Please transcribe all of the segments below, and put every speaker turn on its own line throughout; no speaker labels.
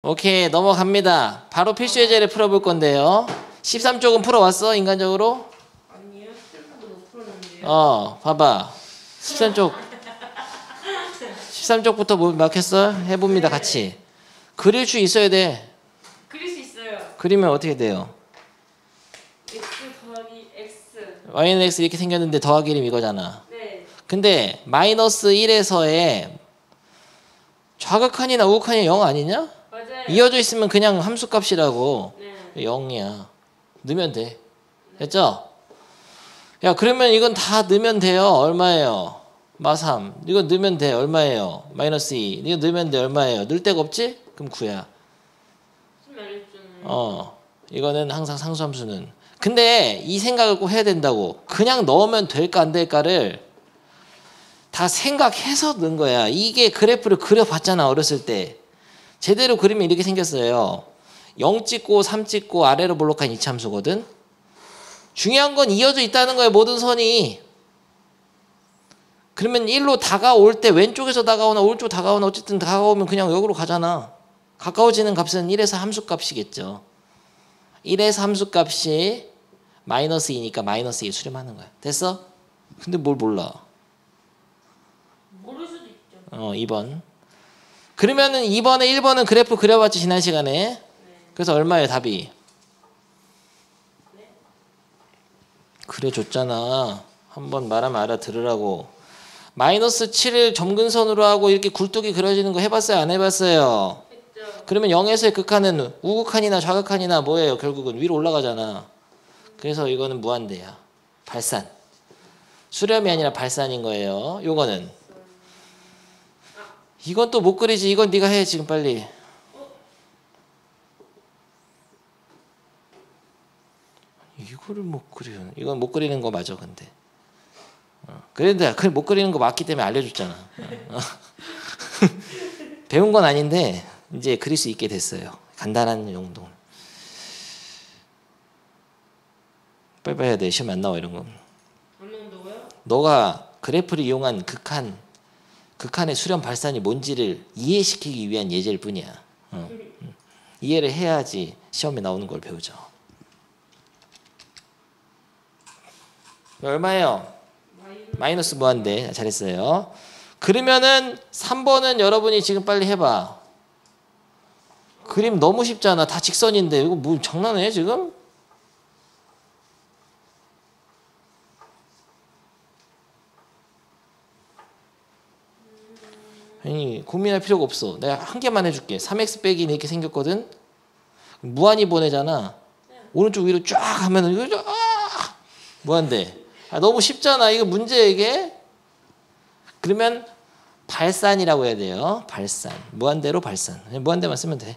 오케이, 넘어갑니다. 바로 필수 예제를 풀어볼 건데요. 13쪽은 풀어왔어, 인간적으로?
아니요, 13쪽도 못 풀었는데요.
봐봐. 13쪽부터 뭐 막혔어? 해봅니다, 같이. 그릴 수 있어야 돼.
그릴 수 있어요.
그리면 어떻게 돼요?
x 더하기 x.
y는 x 이렇게 생겼는데 더하기 1이면 이거잖아.
네.
근데 마이너스 1에서의 좌극한이나 우극한이 0 아니냐?
맞아요.
이어져 있으면 그냥 함수값이라고.
네.
0이야. 넣으면 돼. 됐죠? 야, 그러면 이건 다 넣으면 돼요. 얼마예요? 마3. 이거 넣으면 돼. 얼마예요? 마이너스 2. 이거 넣으면 돼. 얼마예요? 넣을 데가 없지? 그럼 9야.
선생님 알려줬잖아요.
이거는 항상 상수함수는. 근데 이 생각을 꼭 해야 된다고. 그냥 넣으면 될까 안 될까를 다 생각해서 넣은 거야. 이게 그래프를 그려봤잖아, 어렸을 때. 제대로 그리면 이렇게 생겼어요. 0 찍고 3 찍고 아래로 볼록한 이차함수거든. 중요한 건 이어져 있다는 거예요, 모든 선이. 그러면 1로 다가올 때 왼쪽에서 다가오나 오른쪽 다가오나 어쨌든 다가오면 그냥 여기로 가잖아. 가까워지는 값은 1에서 함수값이겠죠. 1에서 함수값이 마이너스 2니까 마이너스 2 수렴하는 거야. 됐어? 근데 뭘 몰라.
모를 수도 있죠.
2번. 그러면은 2번에 1번은 그래프 그려봤지, 지난 시간에.
네.
그래서 얼마예요, 답이?
네.
그려줬잖아. 한번 말하면 알아들으라고. 마이너스 7을 점근선으로 하고 이렇게 굴뚝이 그려지는 거 해봤어요, 안 해봤어요?
했죠.
그러면 0에서의 극한은 우극한이나 좌극한이나 뭐예요? 결국은 위로 올라가잖아. 그래서 이거는 무한대야. 발산. 수렴이 아니라 발산인 거예요. 요거는. 이건 또 못 그리지. 이건 네가 해, 지금 빨리. 이거를 못 그려. 이건 못 그리는 거 맞아, 근데. 그런데 못 그리는 거 맞기 때문에 알려줬잖아. 배운 건 아닌데 이제 그릴 수 있게 됐어요. 간단한 용도. 빨리 해야 돼. 시험 안 나와 이런 거.
안 나온다고요?
너가 그래프를 이용한 극한의 수렴 발산이 뭔지를 이해시키기 위한 예제일 뿐이야. 이해를 해야지 시험에 나오는 걸 배우죠. 얼마예요? 마이너스 무한대. 잘했어요. 그러면은 3번은 여러분이 지금 빨리 해봐. 그림 너무 쉽잖아. 다 직선인데 이거 뭐 장난해 지금? 아니 고민할 필요가 없어. 내가 한 개만 해줄게. 3x 빼기 이렇게 생겼거든. 무한히 보내잖아. 오른쪽 위로 쫙 하면은 이거 무한대. 너무 쉽잖아. 이거 문제 이게. 그러면 발산이라고 해야 돼요. 발산. 무한대로 발산. 무한대만 쓰면 돼.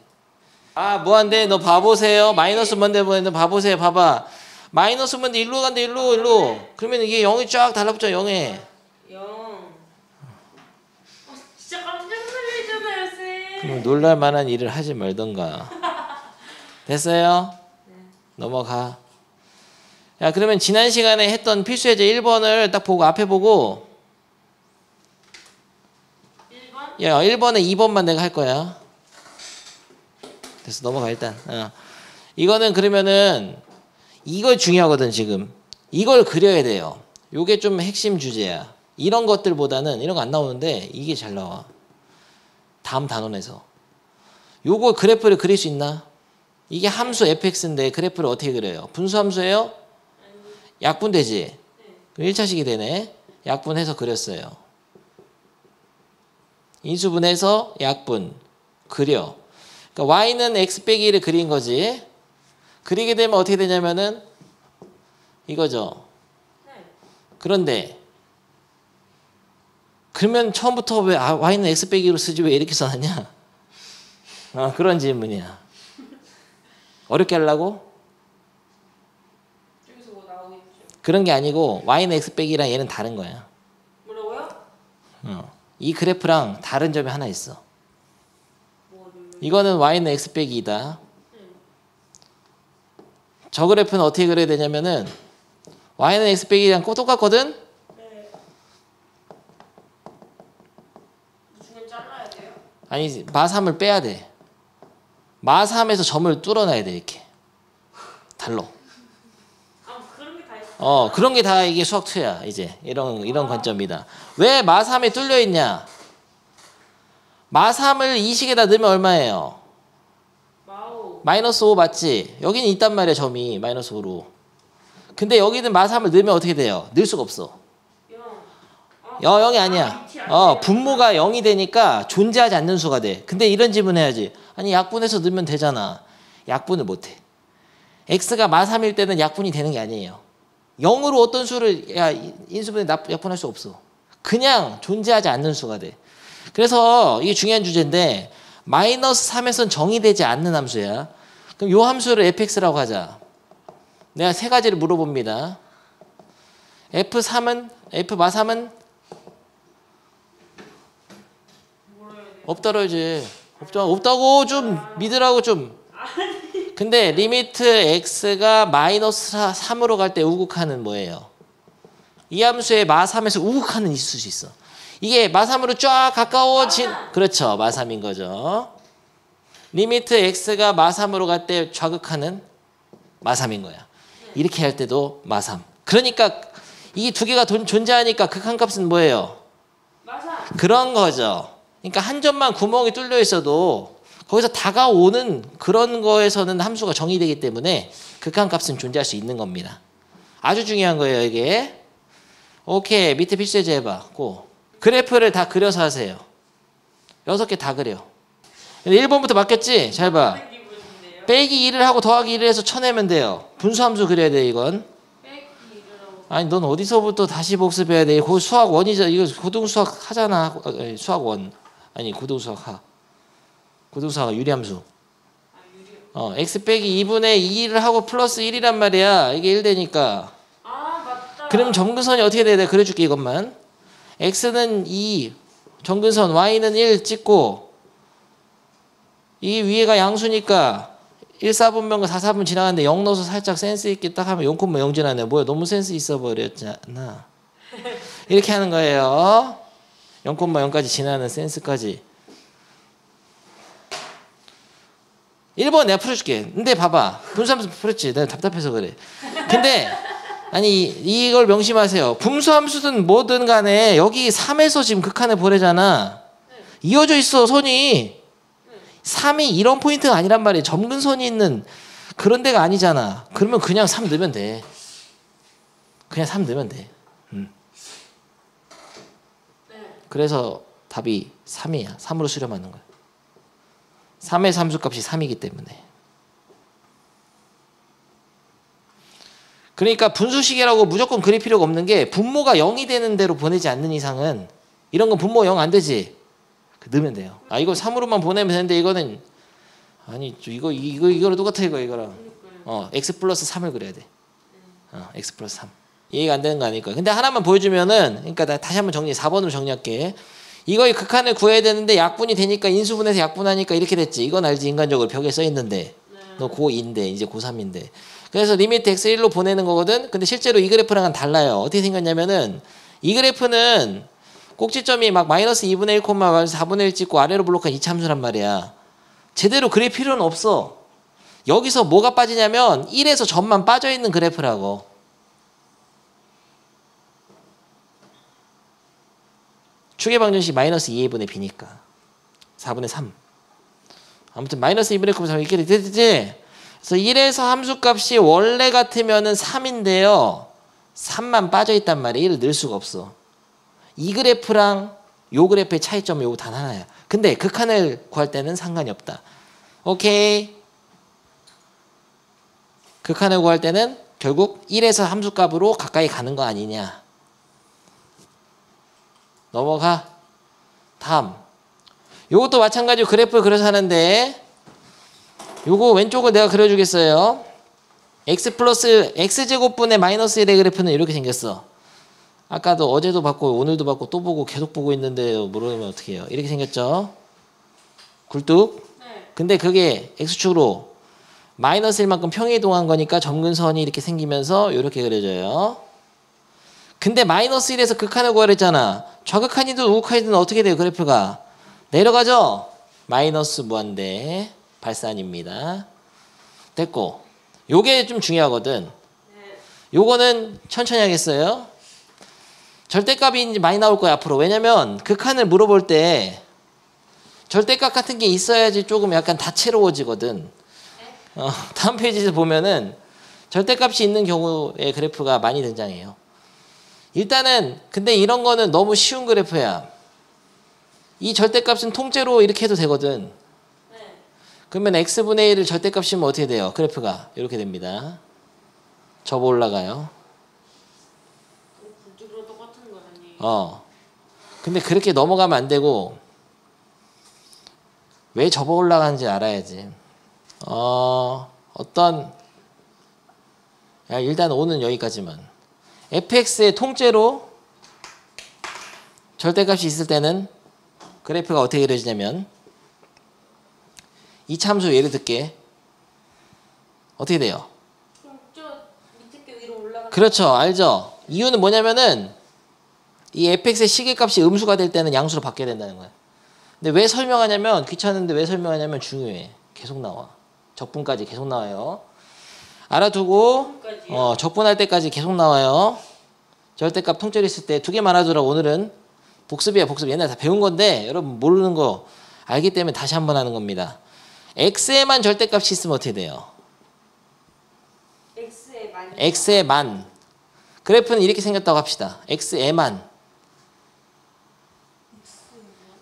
무한대 너 봐보세요. 마이너스 무한대 보내는 봐보세요. 봐봐. 마이너스 무한대 일로 간대. 일로. 그러면 이게 0이 쫙 달라붙죠. 0에.
0. 진짜 깜짝 놀라잖아요, 쌤.
그럼 놀랄 만한 일을 하지 말던가. 됐어요?
네.
넘어가. 야, 그러면 지난 시간에 했던 필수 예제 1번을 딱 보고 앞에 보고
1번?
야, 1번에 2번만 내가 할 거야. 됐어. 넘어가 일단. 이거는 그러면은 이거 중요하거든, 지금. 이걸 그려야 돼요. 요게 좀 핵심 주제야. 이런 것들보다는 이런 거 안 나오는데 이게 잘 나와. 다음 단원에서. 요거 그래프를 그릴 수 있나? 이게 함수 fx인데 그래프를 어떻게 그려요? 분수 함수예요? 약분되지? 그럼 1차식이 되네. 약분해서 그렸어요. 인수분해서 약분. 그려. 그러니까 y는 x 빼기 1을 그린 거지. 그리게 되면 어떻게 되냐면은 이거죠.
네.
그런데 그러면 처음부터 왜 y는 x 빼기 1로 쓰지 왜 이렇게 써놨냐? 그런 질문이야. 어렵게 하려고?
여기서 뭐 나오겠죠.
그런 게 아니고 y는 x 빼기랑 얘는 다른 거야.
뭐라고요?
이 그래프랑 다른 점이 하나 있어.
뭐를?
이거는 y는 x 빼기 2다. 저 그래프는 어떻게 그려야 되냐면은 y는 x 빼기 2랑 똑같거든?
네. 중간 잘라야 돼요?
아니 마3을 빼야 돼. 마3에서 점을 뚫어놔야 돼. 이렇게 달로.
그런 게 다 있어.
그런 게 다 이게 수학 2야. 이제 이런 관점이다. 왜 마3에 뚫려 있냐? 마3을 이 식에다 넣으면 얼마예요? 마이너스 5 맞지? 여기는 있단 말이야. 점이 마이너스 5로. 근데 여기는 마3을 넣으면 어떻게 돼요? 넣을 수가 없어. 0이 아니야. 분모가 0이 되니까 존재하지 않는 수가 돼. 근데 이런 질문 해야지. 아니 약분해서 넣으면 되잖아. 약분을 못해. x가 마3일 때는 약분이 되는 게 아니에요. 0으로 어떤 수를 인수분해 약분할 수 없어. 그냥 존재하지 않는 수가 돼. 그래서 이게 중요한 주제인데 마이너스 3에선 정의되지 않는 함수야. 그럼 요 함수를 fx라고 하자. 내가 세 가지를 물어봅니다. f 마3은 없다라지. 없다고 좀 믿으라고 좀. 근데 리미트 x가 마이너스 3으로 갈 때 우극하는 뭐예요? 이 함수의 마3에서 우극하는 있을 수 있어. 이게 마3으로 쫙 가까워진 그렇죠. 마3인 거죠. 리미트 x가 마3으로 갈 때 좌극하는 마3인 거야. 이렇게 할 때도 마3. 그러니까 이 두 개가 존재하니까 극한값은 뭐예요?
마3.
그런 거죠. 그러니까 한 점만 구멍이 뚫려 있어도 거기서 다가오는 그런 거에서는 함수가 정의되기 때문에 극한값은 존재할 수 있는 겁니다. 아주 중요한 거예요, 이게. 오케이, 밑에 필수예제 해봐. 고. 그래프를 다 그려서 하세요. 6개 다 그려. 1번부터 맞겠지? 잘 봐. 빼기 2를 하고 더하기 1을 해서 쳐내면 돼요. 분수함수 그려야 돼, 이건. 아니, 넌 어디서부터 다시 복습해야 돼? 수학 1이죠. 이거 고등수학 하잖아. 수학 1. 아니, 고등수학 하. 고등수학은 유리함수. x 빼기 2분의 2를 하고 플러스 1이란 말이야. 이게 1 되니까.
맞다.
그럼 점근선이 어떻게 돼야 돼? 그려줄게, 이것만. x는 2, 점근선 y는 1 찍고 이 위에가 양수니까 1, 4분면과 4, 4분 지나가는데 0 넣어서 살짝 센스 있게 딱 하면 0,0 지나네. 뭐야, 너무 센스 있어 버렸잖아. 이렇게 하는 거예요. 0,0까지 지나는 센스까지. 1번 내가 풀어줄게. 근데 봐봐. 분수함수 풀었지. 내가 답답해서 그래. 근데 아니 이걸 명심하세요. 분수함수든 뭐든 간에 여기 3에서 지금 극한을 보내잖아. 이어져 있어 선이. 3이 이런 포인트가 아니란 말이에요. 점근선이 있는 그런 데가 아니잖아. 그러면 그냥 3 넣으면 돼. 그냥 3 넣으면 돼. 그래서 답이 3이야. 3으로 수렴하는 거야. 3의 함수값이 3이기 때문에. 그러니까 분수식이라고 무조건 그릴 필요가 없는 게 분모가 0이 되는 대로 보내지 않는 이상은 이런 건 분모 0 안 되지. 넣으면 돼요. 이거 3으로만 보내면 되는데 이거는 아니 이거랑 똑같아 이거랑. x 플러스 3을 그려야 돼. x 플러스 3. 이해가 안 되는 거 아닐까. 근데 하나만 보여주면은 그러니까 나 다시 한번 4번으로 정리할게. 이거의 극한을 구해야 되는데 약분이 되니까 인수분해서 약분하니까 이렇게 됐지. 이건 알지. 인간적으로 벽에 써 있는데 너 고2인데 이제 고3인데 그래서 리미트 x 1로 보내는 거거든. 근데 실제로 이 그래프랑은 달라요. 어떻게 생겼냐면은 이 그래프는 꼭지점이 막 마이너스 2분의 1, 4분의 1 찍고 아래로 블록한 이차함수란 말이야. 제대로 그릴 필요는 없어. 여기서 뭐가 빠지냐면 1에서 점만 빠져있는 그래프라고. 추계방정식 마이너스 2분의 b니까 4분의 3. 아무튼 마이너스 2분의 9 이렇게 되지. 그래서 1에서 함수값이 원래 같으면은 3인데요. 3만 빠져있단 말이야. 1을 넣을 수가 없어. 이 그래프랑 요 그래프의 차이점은 요거 단 하나야. 근데 극한을 구할 때는 상관이 없다. 오케이. 극한을 구할 때는 결국 1에서 함수값으로 가까이 가는 거 아니냐. 넘어가. 다음. 요것도 마찬가지로 그래프를 그려서 하는데 요거 왼쪽을 내가 그려주겠어요. x 플러스 x제곱분의 마이너스 1의 그래프는 이렇게 생겼어. 아까도 어제도 봤고 오늘도 봤고 또 보고 계속 보고 있는데 모르면 어떻게 해요. 이렇게 생겼죠. 굴뚝. 근데 그게 x축으로 마이너스 1만큼 평이동한 거니까 점근선이 이렇게 생기면서 이렇게 그려져요. 근데 마이너스 1에서 극한을 구하랬잖아. 좌극한이든 우극한이든 어떻게 돼요? 그래프가 내려가죠. 마이너스 무한대. 발산입니다. 됐고, 요게 좀 중요하거든.
네.
요거는 천천히 하겠어요. 절대값이 이제 많이 나올 거야 앞으로. 왜냐면 극한을 물어볼 때 절대값 같은 게 있어야지 조금 약간 다채로워지거든. 다음 페이지에서 보면은 절대값이 있는 경우의 그래프가 많이 등장해요. 일단은 근데 이런 거는 너무 쉬운 그래프야. 이 절대값은 통째로 이렇게 해도 되거든.
네.
그러면 x분의 1을 절대값이면 어떻게 돼요? 그래프가 이렇게 됩니다. 접어 올라가요.
굵직으로 똑같은 거라니.
근데 그렇게 넘어가면 안 되고 왜 접어 올라가는지 알아야지. 일단 오는 여기까지만. fx의 통째로 절대값이 있을 때는 그래프가 어떻게 그려지냐면 이 참수 예를 들게 어떻게 돼요?
그럼 저 밑에 게 위로 올라가는.
그렇죠. 알죠? 이유는 뭐냐면은 이 fx의 시계값이 음수가 될 때는 양수로 바뀌어야 된다는 거야. 근데 왜 설명하냐면 귀찮은데 왜 설명하냐면 중요해. 계속 나와. 적분까지 계속 나와요. 알아두고 적분할 때까지 계속 나와요. 절대값 통째로 있을 때 두 개만 알아두라. 오늘은 복습이야. 복습. 옛날에 다 배운 건데 여러분 모르는 거 알기 때문에 다시 한번 하는 겁니다. x에만 절대값이 있으면 어떻게 돼요?
x의 만.
x의 만. 그래프는 이렇게 생겼다고 합시다. x에만.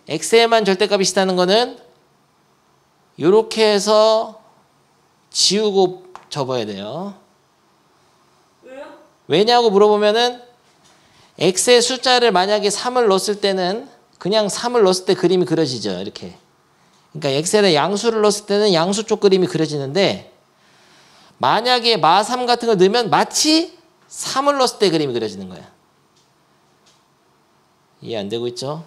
x에만 절대값이 있다는 거는 이렇게 해서 지우고 접어야 돼요.
왜요?
왜냐고 물어보면은 x의 숫자를 만약에 3을 넣었을 때는 그냥 3을 넣었을 때 그림이 그려지죠. 이렇게. 그러니까 x에다 양수를 넣었을 때는 양수 쪽 그림이 그려지는데 만약에 마3 같은 걸 넣으면 마치 3을 넣었을 때 그림이 그려지는 거야. 이해 안 되고 있죠?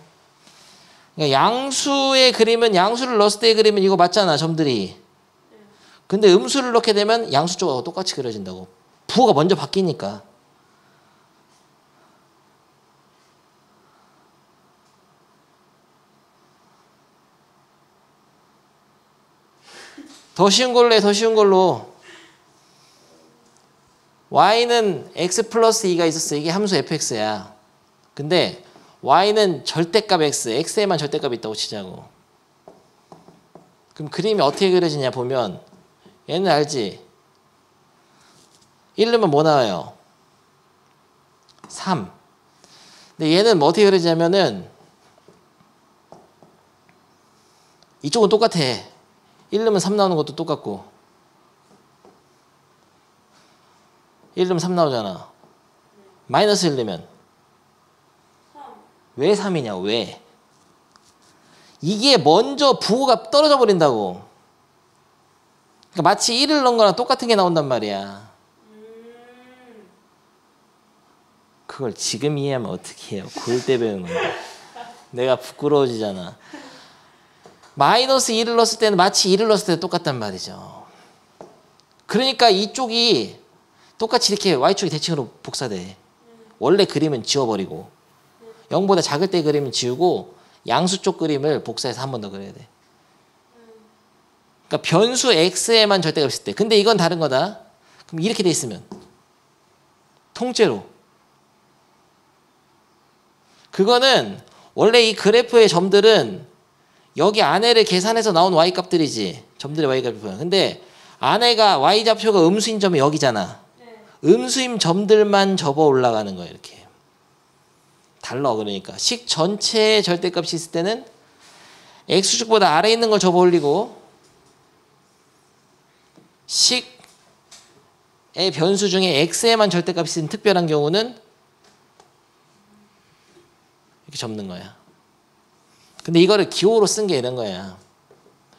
그러니까 양수의 그림은 양수를 넣었을 때의 그림은 이거 맞잖아. 점들이. 근데 음수를 넣게 되면 양수 쪽하고 똑같이 그려진다고. 부호가 먼저 바뀌니까. 더 쉬운 걸로 해. 더 쉬운 걸로. y는 x 플러스 2가 있었어. 이게 함수 fx야. 근데 y는 절대값 x, x에만 절대값이 있다고 치자고. 그럼 그림이 어떻게 그려지냐 보면 얘는 알지? 1 넣으면 뭐 나와요? 3. 근데 얘는 뭐 어떻게 그려지냐면은 이쪽은 똑같아. 1 넣으면 3 나오는 것도 똑같고 1 넣으면 3 나오잖아. 마이너스 1 넣으면
3.
왜 3이냐? 왜? 이게 먼저 부호가 떨어져 버린다고. 그러니까 마치 1을 넣은 거랑 똑같은 게 나온단 말이야. 그걸 지금 이해하면 어떻게 해요? 골 때 배운 건데. 내가 부끄러워지잖아. 마이너스 1을 넣었을 때는 마치 1을 넣었을 때 똑같단 말이죠. 그러니까 이쪽이 똑같이 이렇게 y축이 대칭으로 복사돼. 원래 그림은 지워버리고 0보다 작을 때 그림은 지우고 양수 쪽 그림을 복사해서 한 번 더 그려야 돼. 그러니까 변수 x에만 절대값이 있을 때. 근데 이건 다른 거다. 그럼 이렇게 돼 있으면 통째로. 그거는 원래 이 그래프의 점들은 여기 안에를 계산해서 나온 y값들이지. 점들의 y값이 보여. 근데 안에가 y좌표가 음수인 점이 여기잖아.
네.
음수임 점들만 접어 올라가는 거예요. 이렇게. 달라. 그러니까 식 전체의 절대값이 있을 때는 x축보다 아래에 있는 걸 접어 올리고 식의 변수 중에 x에만 절대값이 있는 특별한 경우는 이렇게 접는 거야. 근데 이거를 기호로 쓴 게 이런 거야.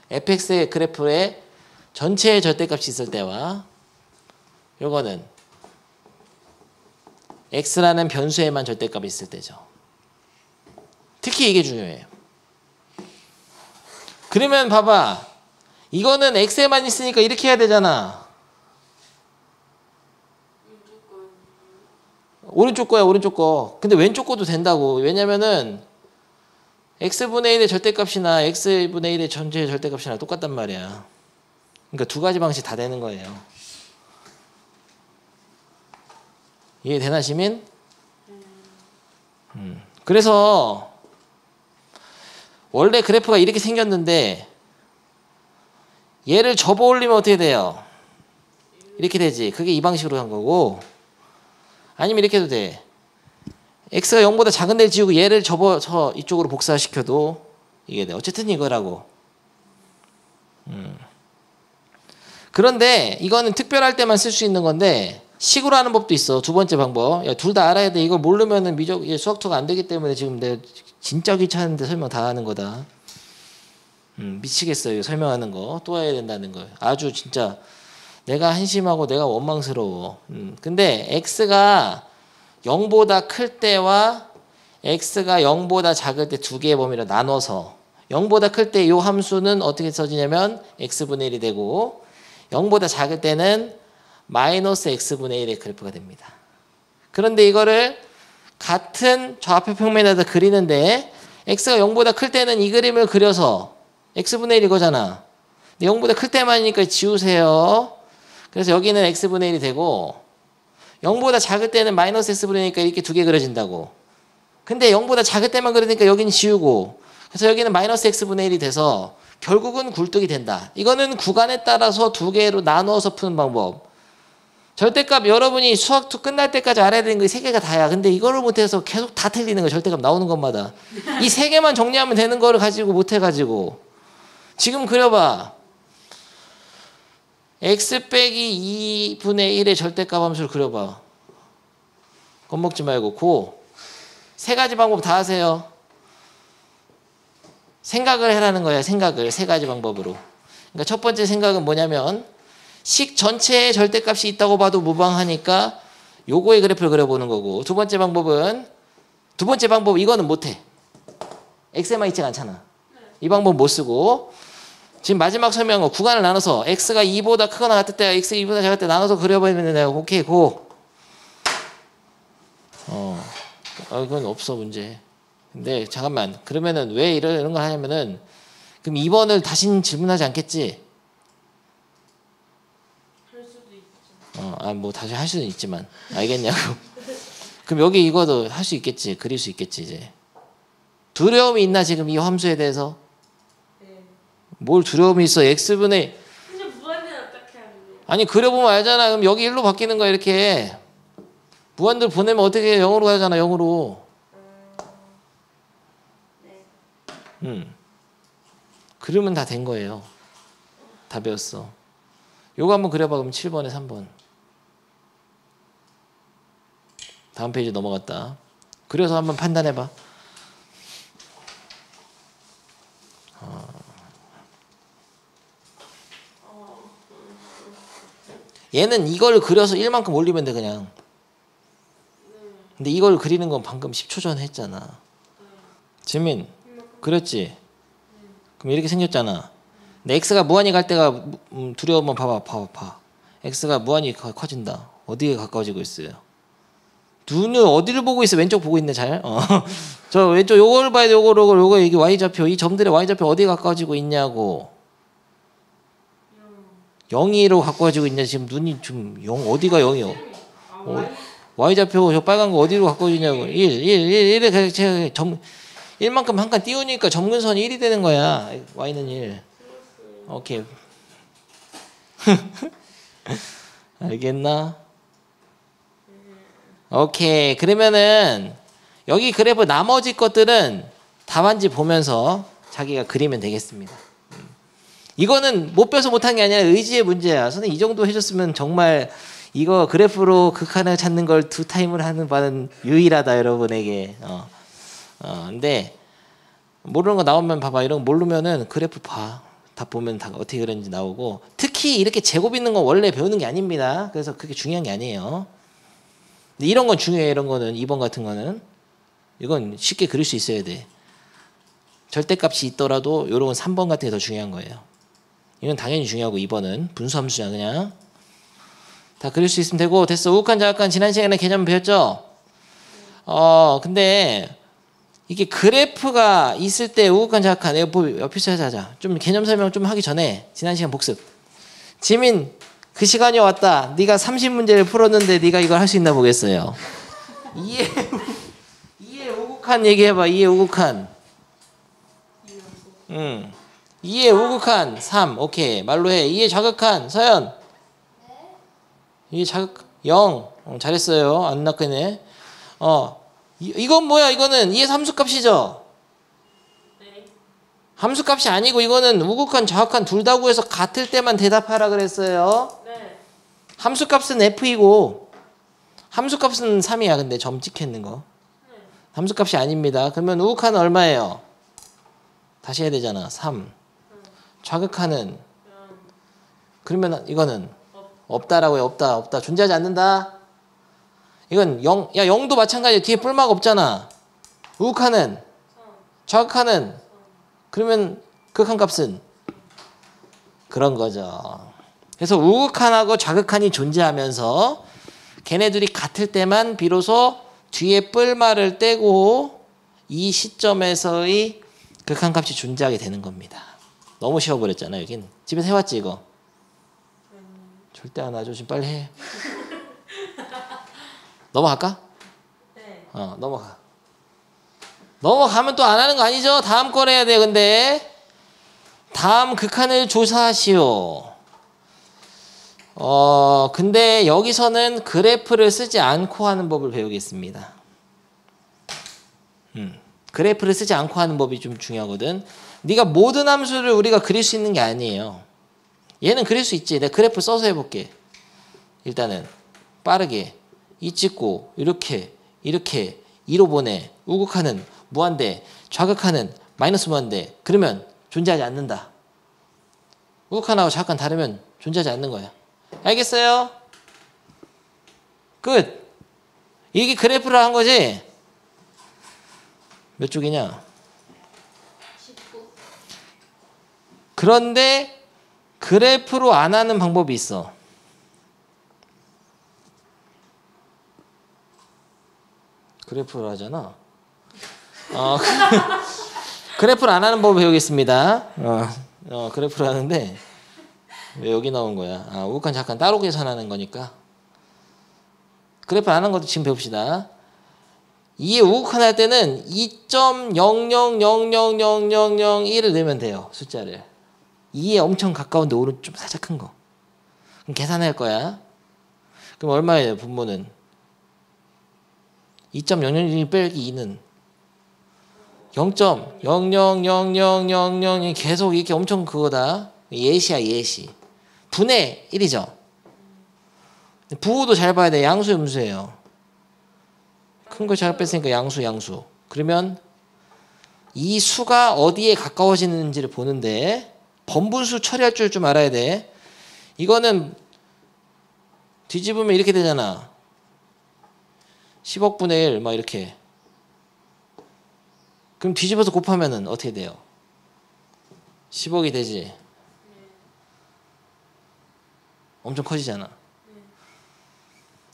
fx의 그래프에 전체의 절대값이 있을 때와 요거는 x라는 변수에만 절대값이 있을 때죠. 특히 이게 중요해요. 그러면 봐봐. 이거는 x에만 있으니까 이렇게 해야 되잖아. 오른쪽 거야, 오른쪽 거. 근데 왼쪽 거도 된다고. 왜냐면은 x분의 1의 절대값이나 x분의 1의 전체의 절대값이나 똑같단 말이야. 그러니까 두 가지 방식 다 되는 거예요. 이해되나 시민? 그래서 원래 그래프가 이렇게 생겼는데 얘를 접어 올리면 어떻게 돼요? 이렇게 되지. 그게 이 방식으로 한 거고, 아니면 이렇게 해도 돼. x가 0보다 작은 데를 지우고 얘를 접어서 이쪽으로 복사시켜도 이게 돼. 어쨌든 이거라고. 그런데 이거는 특별할 때만 쓸 수 있는 건데 식으로 하는 법도 있어. 두 번째 방법. 둘 다 알아야 돼. 이걸 모르면은 수학투가 안 되기 때문에 지금 내가 진짜 귀찮은데 설명 다 하는 거다. 미치겠어요. 설명하는 거. 또 해야 된다는 거. 아주 진짜 내가 한심하고 내가 원망스러워. 근데 x가 0보다 클 때와 x가 0보다 작을 때 두 개의 범위로 나눠서 0보다 클 때 이 함수는 어떻게 써지냐면 x분의 1이 되고 0보다 작을 때는 마이너스 x분의 1의 그래프가 됩니다. 그런데 이거를 같은 좌표 평면에다 그리는데 x가 0보다 클 때는 이 그림을 그려서 x분의 1 이거잖아. 근데 0보다 클 때만이니까 지우세요. 그래서 여기는 x분의 1이 되고 0보다 작을 때는 마이너스 x분의 1이니까 이렇게 두 개 그려진다고. 근데 0보다 작을 때만 그리니까 여기는 지우고 그래서 여기는 마이너스 x분의 1이 돼서 결국은 굴뚝이 된다. 이거는 구간에 따라서 두 개로 나누어서 푸는 방법. 절대값 여러분이 수학투 끝날 때까지 알아야 되는 게 세 개가 다야. 근데 이거를 못해서 계속 다 틀리는 거야. 절대값 나오는 것마다. 이 세 개만 정리하면 되는 거를 가지고 못해가지고. 지금 그려봐. x 빼기 2분의 1의 절대값 함수를 그려봐. 겁먹지 말고. 고. 세 가지 방법 다 하세요. 생각을 해라는 거야. 생각을. 세 가지 방법으로. 그러니까 첫 번째 생각은 뭐냐면 식 전체에 절대값이 있다고 봐도 무방하니까 요거의 그래프를 그려보는 거고, 두 번째 방법 이거는 못해. x에만 있지가 않잖아. 이 방법 못 쓰고 지금 마지막 설명한 거 구간을 나눠서 x가 2보다 크거나 같을 때 x 2보다 작을 때 나눠서 그려버리면 내가 오케이 고. 이건 없어 문제. 근데 잠깐만, 그러면은 왜 이런 걸 하냐면은 그럼 2번을 다시는 질문하지 않겠지?
할 수도 있죠.
뭐 다시 할 수는 있지만 알겠냐고. 그럼 여기 이거도 할 수 있겠지. 그릴 수 있겠지. 이제 두려움이 있나 지금 이 함수에 대해서?
네.
뭘 두려움이 있어? x분의
근데 무한대는 어떻게 하는데?
아니 그려보면 알잖아. 그럼 여기 1로 바뀌는 거야. 이렇게 무한대로 보내면 어떻게 해? 0으로 가잖아. 0으로.
네.
그러면 다 된 거예요. 다 배웠어. 요거 한번 그려봐. 그럼 7번에 3번. 다음 페이지 넘어갔다. 그려서 한번 판단해봐. 얘는 이걸 그려서 1만큼 올리면 돼 그냥. 근데 이걸 그리는 건 방금 10초 전에 했잖아. 지민 그랬지? 그럼 이렇게 생겼잖아. 근데 x가 무한히 갈 때가 두려우면 봐봐. x가 무한히 커진다. 어디에 가까워지고 있어요? 눈을 어디를 보고 있어? 왼쪽 보고 있네 잘. 저 왼쪽 요걸 봐야 돼. 요거 이게 y좌표. 이 점들의 y좌표 어디에 가까워지고 있냐고. 0이로 가까워지고 있냐. 지금 눈이 좀 0 어디가 0이요? y좌표 저 빨간 거 어디로 가까워지냐고. 1에 점 1만큼 한 칸 띄우니까 점근선이 1이 되는 거야. y는 1. 오케이. 알겠나? 오케이. 그러면은 여기 그래프 나머지 것들은 답안지 보면서 자기가 그리면 되겠습니다. 이거는 못 배워서 못한 게 아니라 의지의 문제야. 선생님 이 정도 해줬으면 정말 이거 그래프로 극한을 찾는 걸 2타임을 하는 바는 유일하다 여러분에게. 근데 모르는 거 나오면 봐봐. 이런 거 모르면은 그래프 봐. 다 보면 다 어떻게 그런지 나오고. 특히 이렇게 제곱 있는 건 원래 배우는 게 아닙니다. 그래서 그게 중요한 게 아니에요. 근데 이런 건 중요해. 이런 거는 2번 같은 거는 이건 쉽게 그릴 수 있어야 돼. 절대값이 있더라도 이런 건 3번 같은 게 더 중요한 거예요. 이건 당연히 중요하고 2번은 분수함수야. 그냥 다 그릴 수 있으면 되고. 됐어. 우극한 자극한 지난 시간에 개념 배웠죠? 근데 이게 그래프가 있을 때 우극한 자극한 옆에서 하자. 좀 개념 설명 좀 하기 전에 지난 시간 복습. 지민 그 시간이 왔다. 네가 30문제를 풀었는데 네가 이걸 할 수 있나 보겠어요. 이해 우극한 얘기해봐. 이해 우극한. 이해 우극한 3. 오케이. 말로 해. 이해 자극한 서연. 이해 자극 0. 잘했어요. 안 낚이네. 이건 뭐야? 이거는 이해 함수값이죠.
네.
함수값이 아니고 이거는 우극한 자극한 둘 다 구해서 같을 때만 대답하라 그랬어요.
네.
함수값은 F이고 함수값은 3이야. 근데 점 찍혀있는 거.
네.
함수값이 아닙니다. 그러면 우극한은 얼마예요? 다시 해야 되잖아. 3. 좌극한은 그러면 이거는 없다라고 해. 없다. 존재하지 않는다. 이건 0. 야 0도 마찬가지야. 뒤에 뿔막 없잖아. 우극한은 좌극한은 그러면 극한값은 그런 거죠. 그래서 우극한하고 좌극한이 존재하면서 걔네들이 같을 때만 비로소 뒤에 뿔말을 떼고 이 시점에서의 극한값이 존재하게 되는 겁니다. 너무 쉬워버렸잖아. 여긴 집에서 해왔지 이거? 절대 안 하죠. 지금 빨리 해. 넘어갈까?
네.
넘어가. 넘어가면 또 안 하는 거 아니죠? 다음 걸 해야 돼. 근데 다음 극한을 조사하시오. 근데 여기서는 그래프를 쓰지 않고 하는 법을 배우겠습니다. 그래프를 쓰지 않고 하는 법이 좀 중요하거든. 네가 모든 함수를 우리가 그릴 수 있는 게 아니에요. 얘는 그릴 수 있지. 내가 그래프 써서 해볼게. 일단은 빠르게 이 찍고 이렇게 2로 보내. 우극하는 무한대, 좌극하는 마이너스 무한대. 그러면 존재하지 않는다. 우극한하고 좌극한 다르면 존재하지 않는 거야. 알겠어요? 끝. 이게 그래프를 한 거지? 몇 쪽이냐?
19.
그런데 그래프로 안 하는 방법이 있어. 그래프를 하잖아. 그래프를 안 하는 법을 배우겠습니다. 그래프를 하는데 왜 여기 나온 거야? 우극한 잠깐 따로 계산하는 거니까. 그래프 안 하는 것도 지금 배웁시다. 이에 우극한 할 때는 2.00000001을 넣으면 돼요. 숫자를. 2에 엄청 가까운데 오른 좀 살짝 큰 거. 그럼 계산할 거야. 그럼 얼마예요? 분모는 2.001 빼기 2는 0.000000이 계속 이렇게 엄청 그거다. 예시야 예시. 분의 1이죠. 부호도 잘 봐야 돼. 양수 음수예요. 큰 거 잘 뺐으니까 양수. 그러면 이 수가 어디에 가까워지는지를 보는데 번분수 처리할 줄 좀 알아야 돼. 이거는 뒤집으면 이렇게 되잖아. 10억 분의 1 막 이렇게. 그럼 뒤집어서 곱하면은 어떻게 돼요? 10억이 되지. 엄청 커지잖아.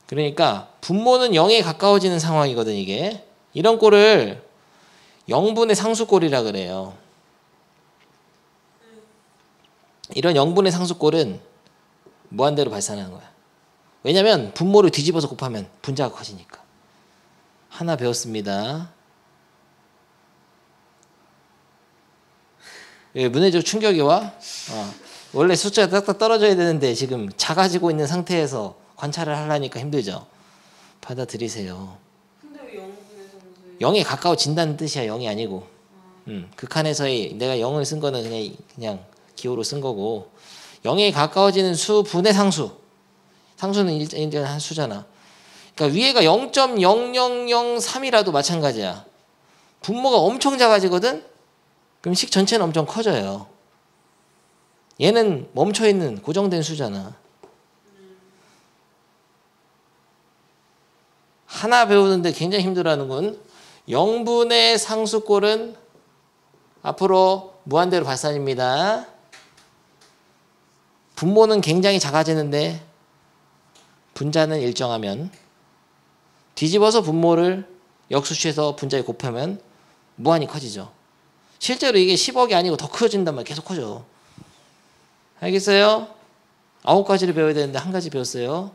그러니까 분모는 0에 가까워지는 상황이거든 이게. 이런 꼴을 0분의 상수꼴이라 그래요. 이런 0분의 상수꼴은 무한대로 발산하는 거야. 왜냐면 분모를 뒤집어서 곱하면 분자가 커지니까. 하나 배웠습니다. 왜 문해적 충격이 와? 원래 숫자가 딱딱 떨어져야 되는데 지금 작아지고 있는 상태에서 관찰을 하려니까 힘들죠. 받아들이세요.
근데 왜 0분의 상수예요?
0에 가까워진다는 뜻이야. 0이 아니고. 극한에서의 내가 0을 쓴 거는 그냥 기호로 쓴 거고 0에 가까워지는 수 분의 상수. 상수는 일단 한 수잖아. 그러니까 위에가 0.0003이라도 마찬가지야. 분모가 엄청 작아지거든? 그럼 식 전체는 엄청 커져요. 얘는 멈춰있는 고정된 수잖아. 하나 배우는데 굉장히 힘들어하는군. 0분의 상수꼴은 앞으로 무한대로 발산입니다. 분모는 굉장히 작아지는데 분자는 일정하면 뒤집어서 분모를 역수치해서 분자에 곱하면 무한히 커지죠. 실제로 이게 10억이 아니고 더 커진단 말이야. 계속 커져. 알겠어요? 9가지를 배워야 되는데 한 가지 배웠어요.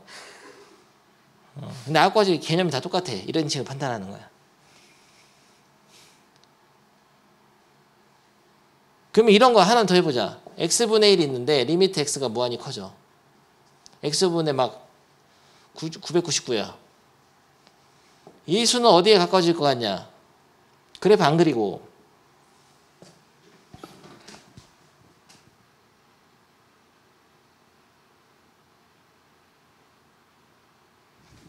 근데 9가지 개념이 다 똑같아. 이런 식으로 판단하는 거야. 그러면 이런 거 하나 더 해보자. x분의 1이 있는데 리미트 x가 무한히 커져. x분의 막 999야. 이 수는 어디에 가까워질 것 같냐? 그래프 안 그리고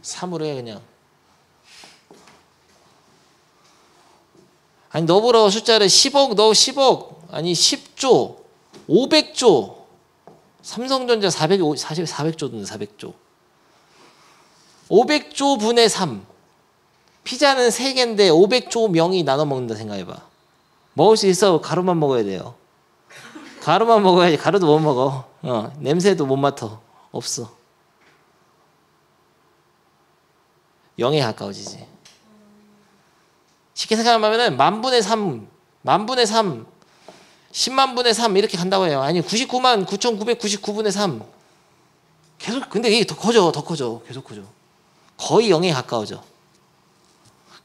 3으로 해 그냥. 아니 너보러 숫자를 10억 넣어 10억 아니 10조 500조 삼성전자 400조던데 400조 500조 분의 3 피자는 3개인데 500조 명이 나눠 먹는다 생각해봐. 먹을 수 있어. 가루만 먹어야 돼요. 가루만 먹어야지. 가루도 못 먹어. 냄새도 못 맡아. 없어. 0에 가까워지지. 쉽게 생각하면은 만분의 3 10만 분의 3 이렇게 간다고 해요. 아니 99만 9,999분의 3 계속. 근데 이게 더 커져 계속 커져. 거의 0에 가까워져.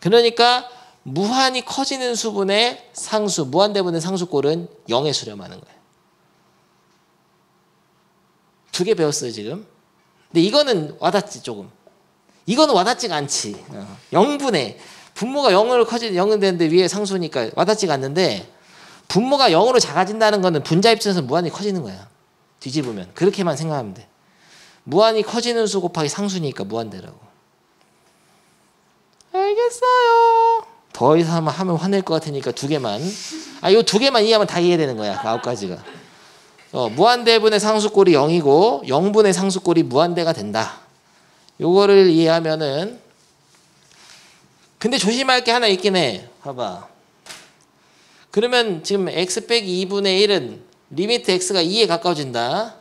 그러니까 무한히 커지는 수분의 상수, 무한대분의 상수꼴은 0에 수렴하는 거예요. 2개 배웠어요 지금. 근데 이거는 와닿지 조금. 이거는 와닿지가 않지. 0분의 분모가 0으로 커지는 0은 되는데 위에 상수니까 와닿지가 않는데, 분모가 0으로 작아진다는 거는 분자 입장에서 무한히 커지는 거야. 뒤집으면 그렇게만 생각하면 돼. 무한히 커지는 수 곱하기 상수니까 무한대라고. 알겠어요. 더 이상 하면 화낼 것 같으니까 2개만. 요 2개만 이해하면 다 이해되는 거야. 9가지가. 무한대분의 상수꼴이 0이고 0분의 상수꼴이 무한대가 된다. 요거를 이해하면은. 근데 조심할 게 하나 있긴 해. 봐봐. 그러면 지금 x 빼기 2분의 1은 리미트 x가 2에 가까워진다.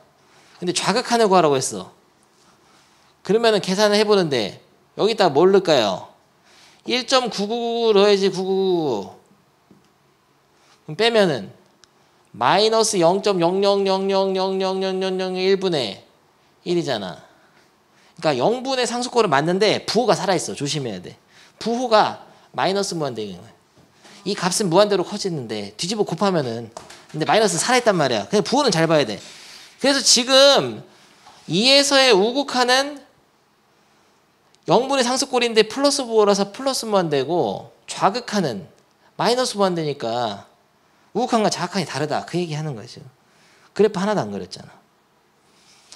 근데 좌극한을 구하라고 했어. 그러면은 계산을 해보는데 여기다가 뭘 넣을까요? 1.999 넣어야지. 999. 그럼 빼면은 마이너스 0.000000001분의 1이잖아. 그러니까 0분의 상수꼴은 맞는데 부호가 살아있어. 조심해야 돼. 부호가 마이너스 무한대인 거야. 이 값은 무한대로 커지는데 뒤집어 곱하면은 근데 마이너스 살아있단 말이야. 그냥 부호는 잘 봐야 돼. 그래서 지금 2에서의 우극하는 0분의 상수꼴인데 플러스 부호라서 플러스 무한대고, 좌극하는 마이너스 무한대니까 우극한과 좌극한이 다르다. 그 얘기 하는 거죠. 그래프 하나도 안 그렸잖아.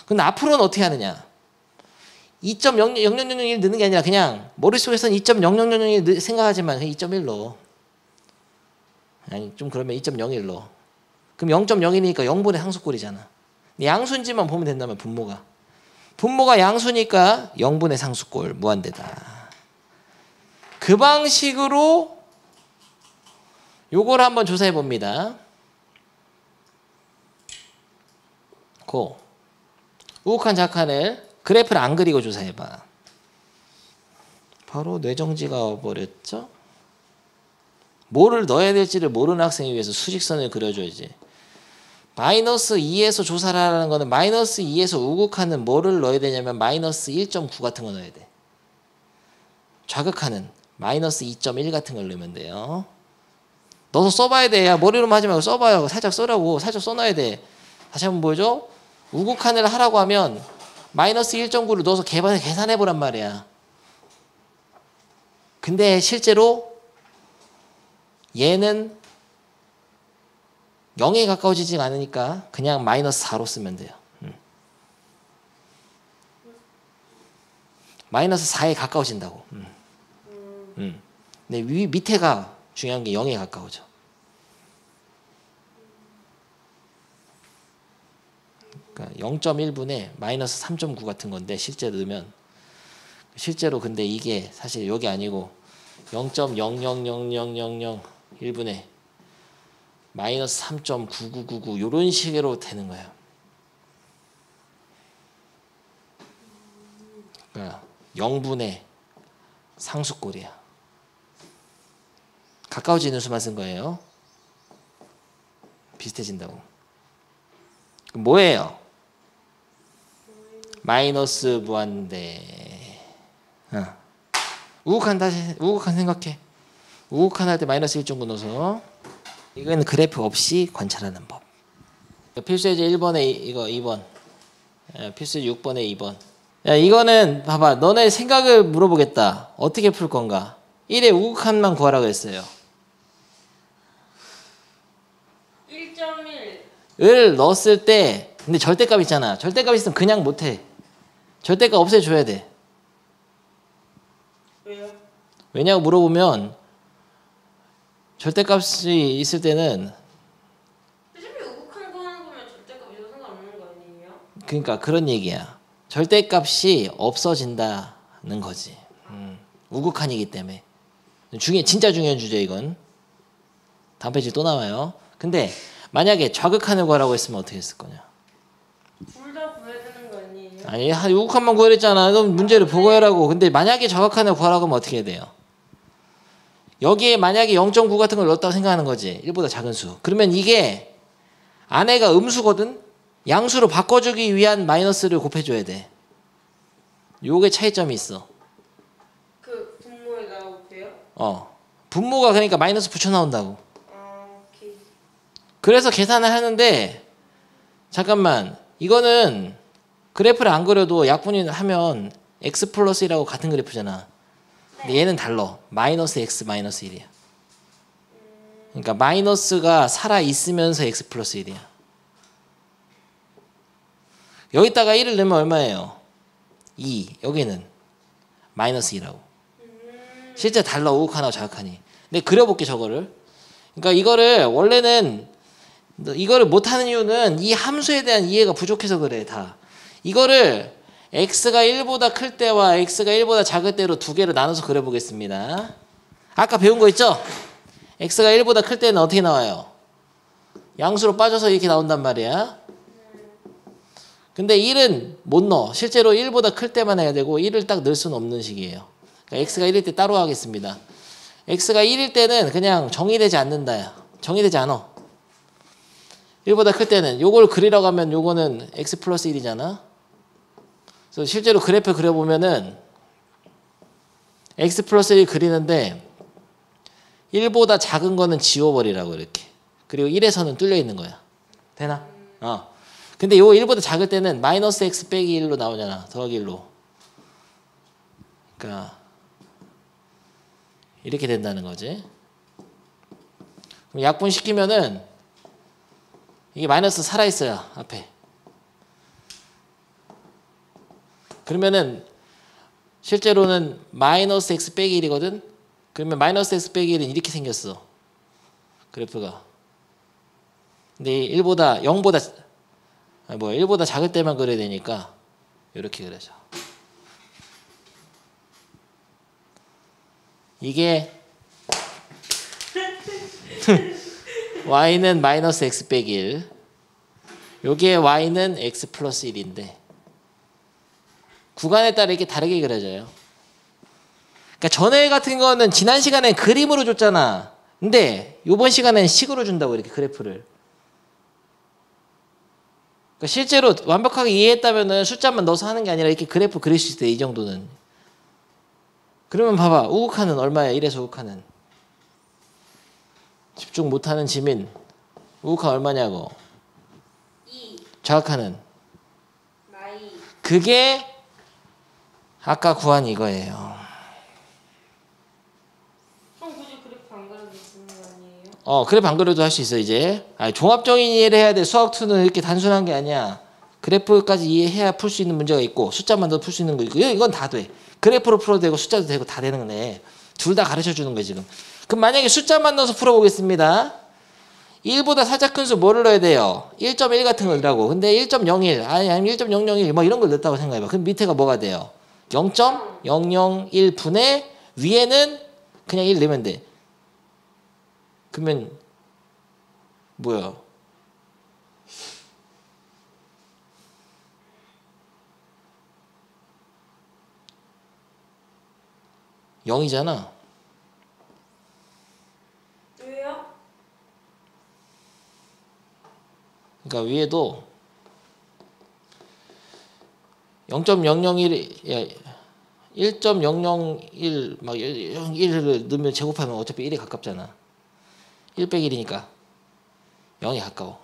근데 앞으로는 어떻게 하느냐? 2.0001 넣는 게 아니라 그냥 머릿속에서는 2.0001 생각하지만 그냥 2.1로. 아니 좀 그러면 2.01로. 그럼 0.01이니까 0분의 상수꼴이잖아. 양수인지만 보면 된다면 분모가 양수니까 0분의 상수꼴 무한대다. 그 방식으로 요걸 한번 조사해 봅니다. 우극한 좌극한을 그래프를 안 그리고 조사해 봐. 바로 뇌정지가 와버렸죠. 뭐를 넣어야 될지를 모르는 학생을 위해서 수직선을 그려줘야지. 마이너스 2에서 조사를 하라는 거는 마이너스 2에서 우극하는 뭐를 넣어야 되냐면 마이너스 1.9 같은 거 넣어야 돼. 좌극하는 마이너스 2.1 같은 걸 넣으면 돼요. 넣어서 써봐야 돼. 야, 머리로만 하지 말고 써봐요. 살짝 써라고. 살짝 써놔야 돼. 다시 한번 보여줘. 우극한을 하라고 하면 마이너스 1.9를 넣어서 계산해보란 말이야. 근데 실제로 얘는 0에 가까워지지 않으니까 그냥 마이너스 4로 쓰면 돼요. 마이너스 4에 가까워진다고. 근데 밑에가 중요한 게 0에 가까워져. 그러니까 0.1분의 마이너스 3.9 같은 건데 실제로 넣으면, 실제로 근데 이게 사실 여기 아니고 0.0000001분의 마이너스 3.9999 이런 식으로 되는 거예요. 그러니까 0분의 상수꼴이야. 가까워지는 수만 쓴 거예요. 비슷해진다고. 그럼 뭐예요? 마이너스 무한대. 우극한 생각해. 우극한 할 때 마이너스 1점 넣어서 이건 그래프 없이 관찰하는 법. 필수예제 1번에 이거 2번. 필수예제 6번에 2번. 야, 이거는 봐봐. 너네 생각을 물어보겠다. 어떻게 풀 건가? 1의 우극한만 구하라고 했어요.
1.1
을 넣었을 때 근데 절대값 있잖아. 절대값 있으면 그냥 못해. 절대값 없애줘야 돼.
왜요?
왜냐고 물어보면 절대값이 있을 때는
어차피 우극한 거 하는 거면 절대값 이거 상관없는 거 아니에요?
그러니까 그런 얘기야. 절대값이 없어진다는 거지. 우극한이기 때문에. 진짜 중요한 주제 이건. 다음 페이지 또 나와요. 근데 만약에 좌극한을 구하라고 했으면 어떻게 했을 거냐?
둘 다 구해야 되는 거 아니에요?
아니 우극한만 구하랬잖아. 그럼 문제를 보고 해라고. 근데 만약에 좌극한을 구하라고 하면 어떻게 해야 돼요? 여기에 만약에 0.9 같은 걸 넣었다고 생각하는 거지. 1보다 작은 수. 그러면 이게 안에가 음수거든. 양수로 바꿔주기 위한 마이너스를 곱해줘야 돼. 요게 차이점이 있어.
그 분모에다 곱해요?
분모가 그러니까 마이너스 붙여 나온다고.
오케이.
그래서 계산을 하는데 잠깐만 이거는 그래프를 안 그려도 약분이 하면 x 플러스 1하고 같은 그래프잖아. 근데 얘는 달라. 마이너스 x 마이너스 1이야. 그러니까 마이너스가 살아있으면서 x 플러스 1이야. 여기다가 1을 넣으면 얼마예요? 2. 여기는 마이너스 2라고. 실제 달라. 우극한하고 좌극한이. 근데 그려볼게 저거를. 그러니까 이거를 원래는 이거를 못하는 이유는 이 함수에 대한 이해가 부족해서 그래 다. 이거를 x가 1보다 클 때와 x가 1보다 작을 때로 두 개로 나눠서 그려보겠습니다. 아까 배운 거 있죠? x가 1보다 클 때는 어떻게 나와요? 양수로 빠져서 이렇게 나온단 말이야. 근데 1은 못 넣어. 실제로 1보다 클 때만 해야 되고 1을 딱 넣을 수는 없는 식이에요. 그러니까 x가 1일 때 따로 하겠습니다. x가 1일 때는 그냥 정의되지 않는다. 정의되지 않아. 1보다 클 때는 요걸 그리라고 하면 요거는 x 플러스 1이잖아. 그래서 실제로 그래프 그려보면은 x 플러스 1 그리는데 1보다 작은 거는 지워버리라고 이렇게. 그리고 1에서는 뚫려 있는 거야. 되나? 근데 요 1보다 작을 때는 마이너스 x 빼기 1로 나오잖아. 더하기 1로. 그러니까 이렇게 된다는 거지. 그럼 약분시키면은 이게 마이너스 살아있어요. 앞에. 그러면은 실제로는 마이너스 x 빼기 1이거든. 그러면 마이너스 x 빼기 1은 이렇게 생겼어. 그래프가. 근데 1보다 작을 때만 그려야 되니까 이렇게 그려져. 이게 y는 마이너스 x 빼기 1. 요게 y는 x 플러스 1인데 구간에 따라 이렇게 다르게 그려져요. 그러니까 전에 같은 거는 지난 시간에 그림으로 줬잖아. 근데 요번 시간에는 식으로 준다고 이렇게 그래프를. 그러니까 실제로 완벽하게 이해했다면은 숫자만 넣어서 하는 게 아니라 이렇게 그래프 그릴 수 있대. 이 정도는. 그러면 봐봐. 우극한은 얼마야? 1에서 우극한은. 집중 못하는 지민. 우극한 얼마냐고.
2
좌극한은.
마이.
그게 아까 구한 이거예요.
그럼 굳이 그래프 안 그려도 되는 거 아니에요?
그래프 안 그려도 할 수 있어 이제. 종합적인 이해를 해야 돼. 수학2는 이렇게 단순한 게 아니야. 그래프까지 이해해야 풀 수 있는 문제가 있고 숫자만 더 풀 수 있는 거 있고 이건 다 돼. 그래프로 풀어도 되고 숫자도 되고 다 되는 거네. 둘 다 가르쳐 주는 거야 지금. 그럼 만약에 숫자만 넣어서 풀어보겠습니다. 1보다 살짝 큰 수 뭐를 넣어야 돼요? 1.1 같은 걸 넣으라고. 근데 1.01 아니면 1.001 뭐 이런 걸 넣었다고 생각해봐. 그럼 밑에가 뭐가 돼요? 0.001분의 위에는 그냥 1 넣으면 돼. 그러면 뭐야? 영이잖아.
왜요?
그러니까 위에도 0.001 1.001 막 1을 넣으면 제곱하면 어차피 1에 가깝잖아. 1 빼기 1이니까 0에 가까워.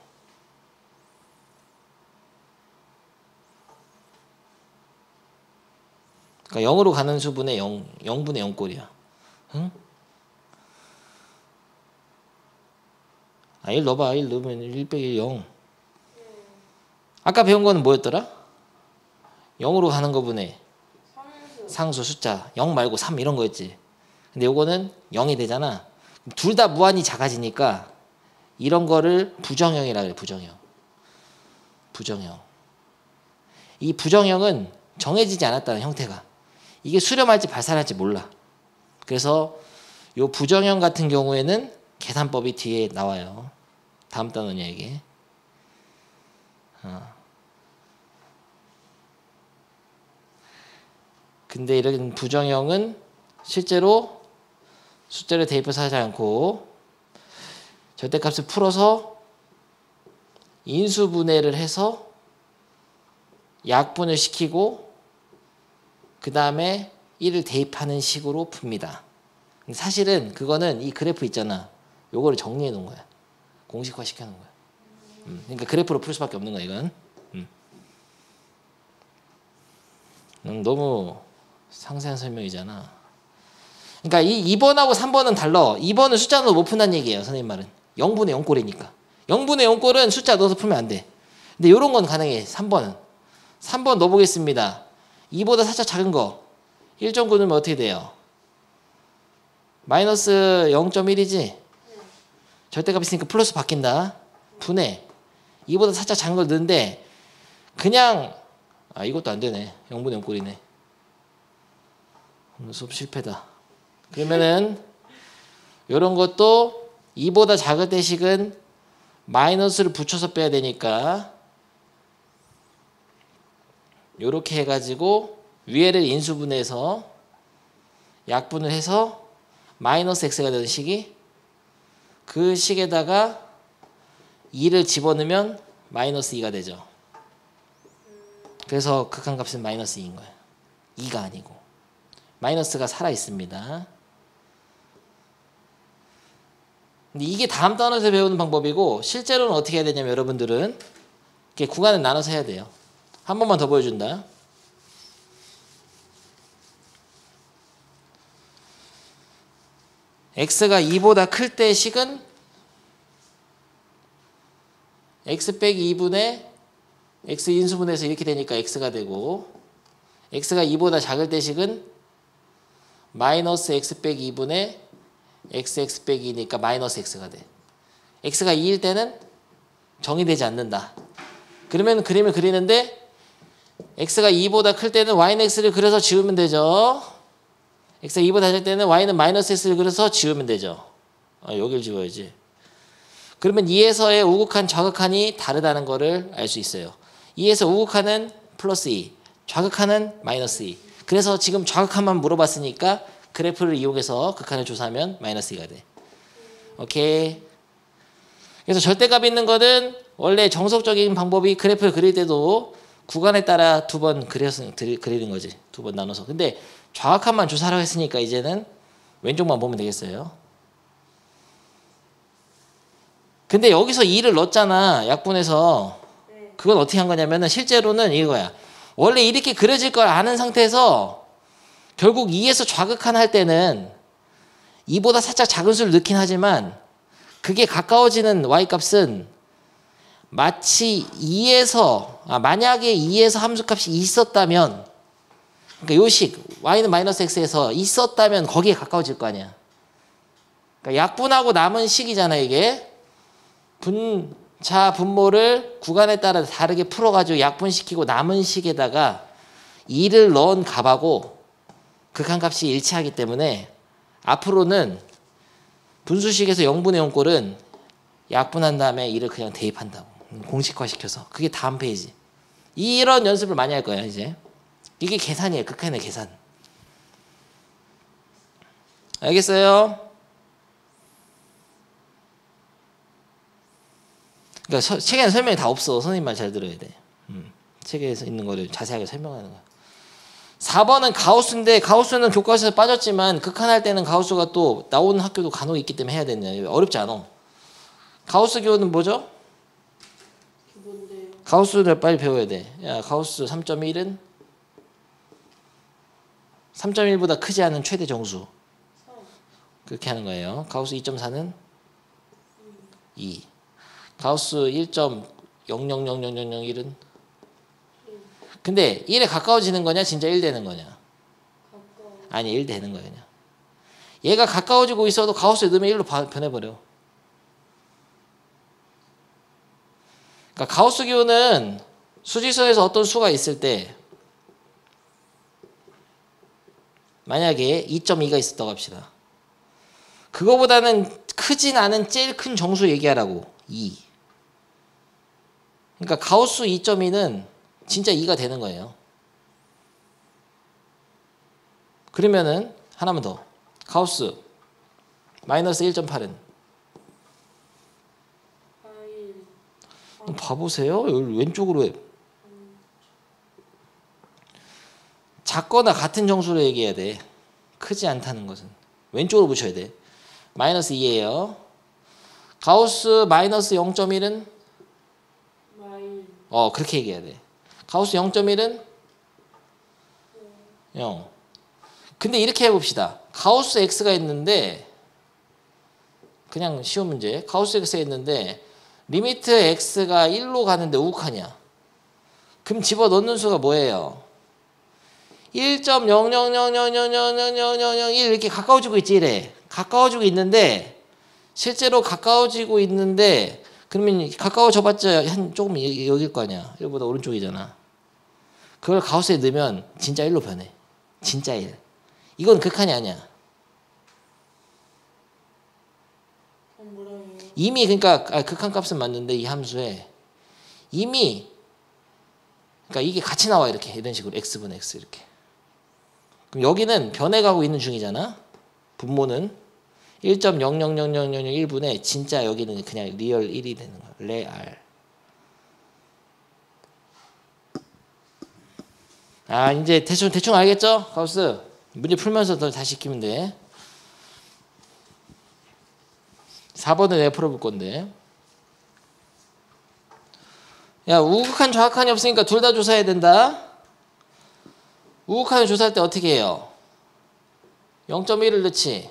그러니까 0으로 가는 수분의 0분의 0꼴이야. 응? 1 넣어봐. 1 넣으면 1 빼기 0. 아까 배운 거는 뭐였더라? 0으로 가는 거분의 상수 숫자 0 말고 3 이런 거였지. 근데 요거는 0이 되잖아. 둘 다 무한히 작아지니까 이런 거를 부정형이라 그래. 부정형. 이 부정형은 정해지지 않았다는 형태가. 이게 수렴할지 발산할지 몰라. 그래서 요 부정형 같은 경우에는 계산법이 뒤에 나와요. 다음 단원이야 이게. 근데 이런 부정형은 실제로 숫자를 대입해서 하지 않고 절대값을 풀어서 인수분해를 해서 약분을 시키고 그 다음에 1을 대입하는 식으로 풉니다. 사실은 그거는 이 그래프 있잖아. 요거를 정리해 놓은 거야. 공식화 시켜 놓은 거야. 그러니까 그래프로 풀 수밖에 없는 거야 이건. 너무 상세한 설명이잖아. 그러니까 이 2번하고 3번은 달라. 2번은 숫자 넣어서 못 푼다는 얘기예요. 선생님 말은. 0분의 0꼴이니까. 0분의 0꼴은 숫자 넣어서 풀면 안 돼. 근데 이런 건 가능해. 3번은. 3번 넣어보겠습니다. 2보다 살짝 작은 거. 1.9 넣으면 어떻게 돼요? 마이너스 0.1이지? 절대값 있으니까 플러스 바뀐다. 분해. 2보다 살짝 작은 걸 넣는데 그냥 이것도 안 되네. 0분의 0꼴이네. 수업 실패다. 그러면은 이런 것도 2보다 작을 때식은 마이너스를 붙여서 빼야 되니까 요렇게 해가지고 위에를 인수분해해서 약분을 해서 마이너스 x가 되는 식이 그 식에다가 2를 집어넣으면 마이너스 2가 되죠. 그래서 극한값은 마이너스 2인 거야. 2가 아니고. 마이너스가 살아있습니다. 근데 이게 다음 단원에서 배우는 방법이고 실제로는 어떻게 해야 되냐면 여러분들은 이렇게 구간을 나눠서 해야 돼요. 한 번만 더 보여준다. x가 2보다 클 때 식은 x 빼기 2분의 x 인수분해서 이렇게 되니까 x가 되고 x가 2보다 작을 때 식은 마이너스 x 빼기 2분의 xx 빼기 2니까 마이너스 x가 돼. x가 2일 때는 정의되지 않는다. 그러면 그림을 그리는데 x가 2보다 클 때는 y는 x를 그려서 지우면 되죠. x가 2보다 작을 때는 y는 마이너스 x를 그려서 지우면 되죠. 여기를 지워야지. 그러면 2에서의 우극한 좌극한이 다르다는 거를 알 수 있어요. 2에서 우극한은 플러스 2, 좌극한은 마이너스 2. 그래서 지금 좌극한만 물어봤으니까 그래프를 이용해서 극한을 조사하면 마이너스 2가 돼. 오케이. 그래서 절대값이 있는 거는 원래 정석적인 방법이 그래프를 그릴 때도 구간에 따라 두 번 그리는 거지. 두 번 나눠서. 근데 좌극한만 조사하라고 했으니까 이제는 왼쪽만 보면 되겠어요. 근데 여기서 2를 넣었잖아. 약분해서. 그건 어떻게 한 거냐면은 실제로는 이거야. 원래 이렇게 그려질 걸 아는 상태에서 결국 2에서 좌극한 할 때는 2보다 살짝 작은 수를 넣긴 하지만 그게 가까워지는 y값은 마치 2에서 만약에 2에서 함수값이 있었다면 그러니까 요식 y는 마이너스 x에서 있었다면 거기에 가까워질 거 아니야. 그러니까 약분하고 남은 식이잖아 이게. 분모를 구간에 따라 다르게 풀어가지고 약분시키고 남은 식에다가 2를 넣은 값하고 극한값이 일치하기 때문에 앞으로는 분수식에서 0분의 0꼴은 약분한 다음에 2를 그냥 대입한다고. 공식화시켜서. 그게 다음 페이지. 이런 연습을 많이 할 거야 이제. 이게 계산이에요. 극한의 계산. 알겠어요? 그러니까 책에는 설명이 다 없어. 선생님 말 잘 들어야 돼. 책에서 있는 거를 자세하게 설명하는 거야. 4번은 가우스인데 가우스는 교과서에서 빠졌지만 극한할 때는 가우스가 또 나오는 학교도 간혹 있기 때문에 해야 되냐. 어렵지 않아. 가우스 기호는 뭐죠?
기본데요.
가우스를 빨리 배워야 돼. 야, 가우스 3.1은 3.1보다 크지 않은 최대 정수. 그렇게 하는 거예요. 가우스 2.4는 2. 가우스 1.000001은 근데 1에 가까워지는 거냐 진짜 1 되는 거냐?
가까워.
아니 1 되는 거야 그냥. 얘가 가까워지고 있어도 가우스에 넣으면 1로 변해버려. 그러니까 가우스 기호는 수직선에서 어떤 수가 있을 때 만약에 2.2가 있었다고 합시다. 그거보다는 크진 않은 제일 큰 정수 얘기하라고. 2. 그러니까 가우스 2.2는 진짜 2가 되는 거예요. 그러면은 하나만 더. 가우스 마이너스 1.8은 봐보세요. 여기 왼쪽으로 해. 작거나 같은 정수로 얘기해야 돼. 크지 않다는 것은 왼쪽으로 붙여야 돼. 마이너스 2예요. 가우스 마이너스 0.1은 그렇게 얘기해야 돼. 가우스 0.1은 0. 근데 이렇게 해봅시다. 가우스 x가 있는데 그냥 쉬운 문제. 가우스 x가 있는데 리미트 x가 1로 가는데 우극하냐. 그럼 집어넣는 수가 뭐예요? 1.0000000001 이렇게 가까워지고 있지. 이래. 가까워지고 있는데 실제로 가까워지고 있는데 그러면 가까워져봤자 한 조금 여길 거 아니야. 1보다 오른쪽이잖아. 그걸 가우스에 넣으면 진짜 1로 변해. 진짜 1. 이건 극한이 아니야. 이미 그러니까 극한 값은 맞는데 이 함수에 이미 그러니까 이게 같이 나와 이렇게 이런 식으로 x분의 x 이렇게. 그럼 여기는 변해가고 있는 중이잖아. 분모는 1.000001분의 진짜 여기는 그냥 리얼 1이 되는 거야. 레알. 이제 대충 알겠죠? 가우스. 문제 풀면서 더 다시 익히면 돼. 4번은 내가 풀어볼 건데. 야, 우극한 좌극한이 없으니까 둘 다 조사해야 된다. 우극한을 조사할 때 어떻게 해요? 0.1을 넣지.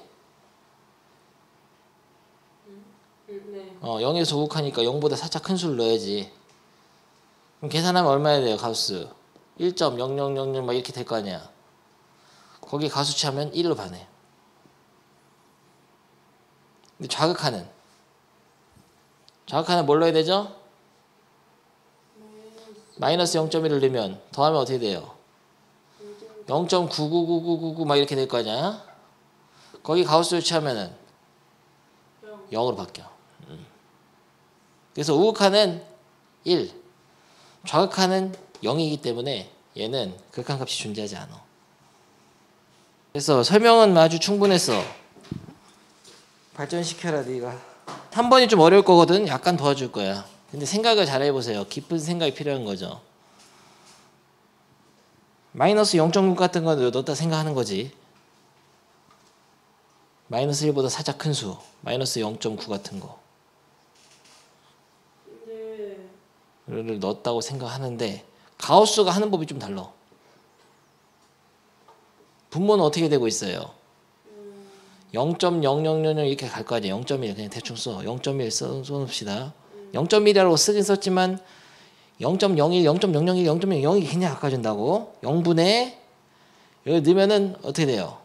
0에서 우극하니까 0보다 살짝 큰 수를 넣어야지. 그럼 계산하면 얼마야 돼요, 가우스? 1.0000 막 이렇게 될 거 아니야. 거기 가수치 하면 1로 반해. 근데 좌극한은 뭘 넣어야 되죠? 마이너스 0.1을 넣으면 더하면 어떻게 돼요? 0.999999 막 이렇게 될 거 아니야. 거기 가우스 조치하면은 0으로 바뀌어. 그래서 우극한은 1, 좌극한은 0이기 때문에 얘는 극한값이 존재하지 않아. 그래서 설명은 아주 충분했어. 발전시켜라 네가. 3번이 좀 어려울 거거든. 약간 도와줄 거야. 근데 생각을 잘 해보세요. 깊은 생각이 필요한 거죠. 마이너스 0.9 같은 거 넣었다 생각하는 거지. 마이너스 1보다 살짝 큰 수. 마이너스 0.9 같은 거. 를 넣었다고 생각하는데 가우스가 하는 법이 좀 달라. 분모는 어떻게 되고 있어요? 0.0000 이렇게 갈 거 아니에요. 0.1 그냥 대충 써. 0.1 써놓읍시다. 0.1이라고 쓰긴 썼지만 0.01, 0.001, 0.0이 굉장히 가까워진다고. 0분의 여기 넣으면은 어떻게 돼요?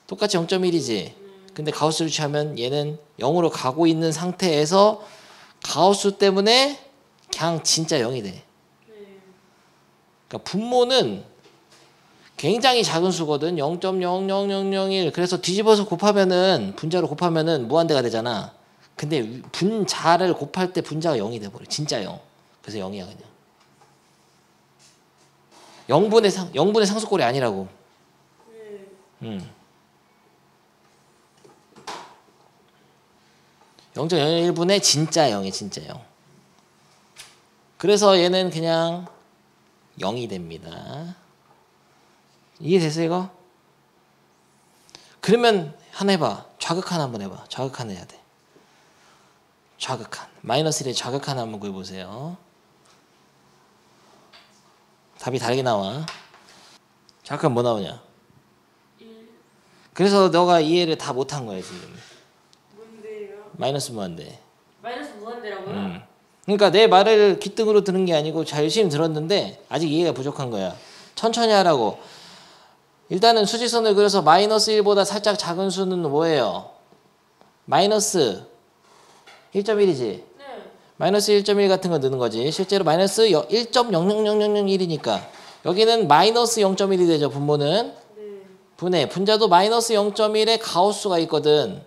똑같이 0.1이지. 근데 가우스를 취하면 얘는 0으로 가고 있는 상태에서 가우스 때문에 그냥 진짜 0이 돼. 그러니까 분모는 굉장히 작은 수거든. 0.00001. 그래서 뒤집어서 곱하면은 분자로 곱하면은 무한대가 되잖아. 근데 분자를 곱할 때 분자가 0이 돼 버려. 진짜 0. 그래서 0이야 그냥. 0분의 상수꼴이 아니라고. 0.001분의 진짜 0이 진짜 0. 그래서 얘는 그냥 0이 됩니다. 이해됐어요 이거? 그러면 하나 해봐. 좌극한 한번 해봐. 좌극한 해야 돼. 좌극한. 마이너스 1의 좌극한 한번 구해보세요. 답이 다르게 나와. 좌극한 뭐 나오냐? 그래서 너가 이해를 다 못한 거야 지금.
뭔데요?
마이너스 무한대.
마이너스 무한대라고요?
그러니까 내 말을 귓등으로 들은 게 아니고 잘 열심히 들었는데 아직 이해가 부족한 거야. 천천히 하라고. 일단은 수직선을 그려서 마이너스 1보다 살짝 작은 수는 뭐예요? 마이너스 1.1이지?
네.
마이너스 1.1 같은 거 넣는 거지. 실제로 마이너스 1.0000001이니까 여기는 마이너스 0.1이 되죠. 분모는.
네.
분해. 분자도 마이너스 0.1에 가우스가 있거든.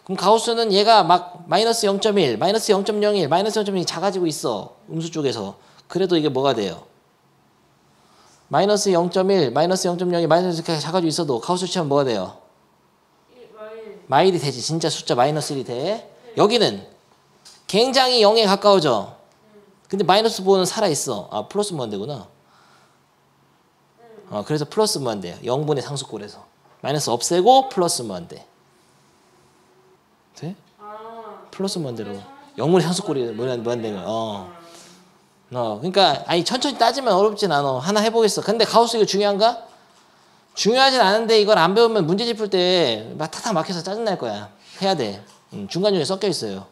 그럼 가우스는 얘가 막 마이너스 0.1, 마이너스 0.01, 마이너스 0.1이 작아지고 있어. 음수 쪽에서. 그래도 이게 뭐가 돼요? 마이너스 0.1, 마이너스 0.02, 마이너스 이렇게 작아지고 있어도 가우스 치면 뭐가 돼요? 마일이 되지. 진짜 숫자 마이너스 1이 돼. 여기는 굉장히 0에 가까워져. 근데 마이너스 부호는 살아있어. 아 플러스 무한대구나. 그래서 플러스 무한대야. 0분의 상수꼴에서. 마이너스 없애고 플러스 무한대. 돼? 플러스 무한대로. 0분의 상수꼴이 무한대면 그러니까 아니 천천히 따지면 어렵진 않아. 하나 해보겠어. 근데 가우스 이거 중요한가? 중요하진 않은데 이걸 안 배우면 문제집 풀 때 막 탁탁 막혀서 짜증날 거야. 해야 돼. 중간 중에 섞여 있어요.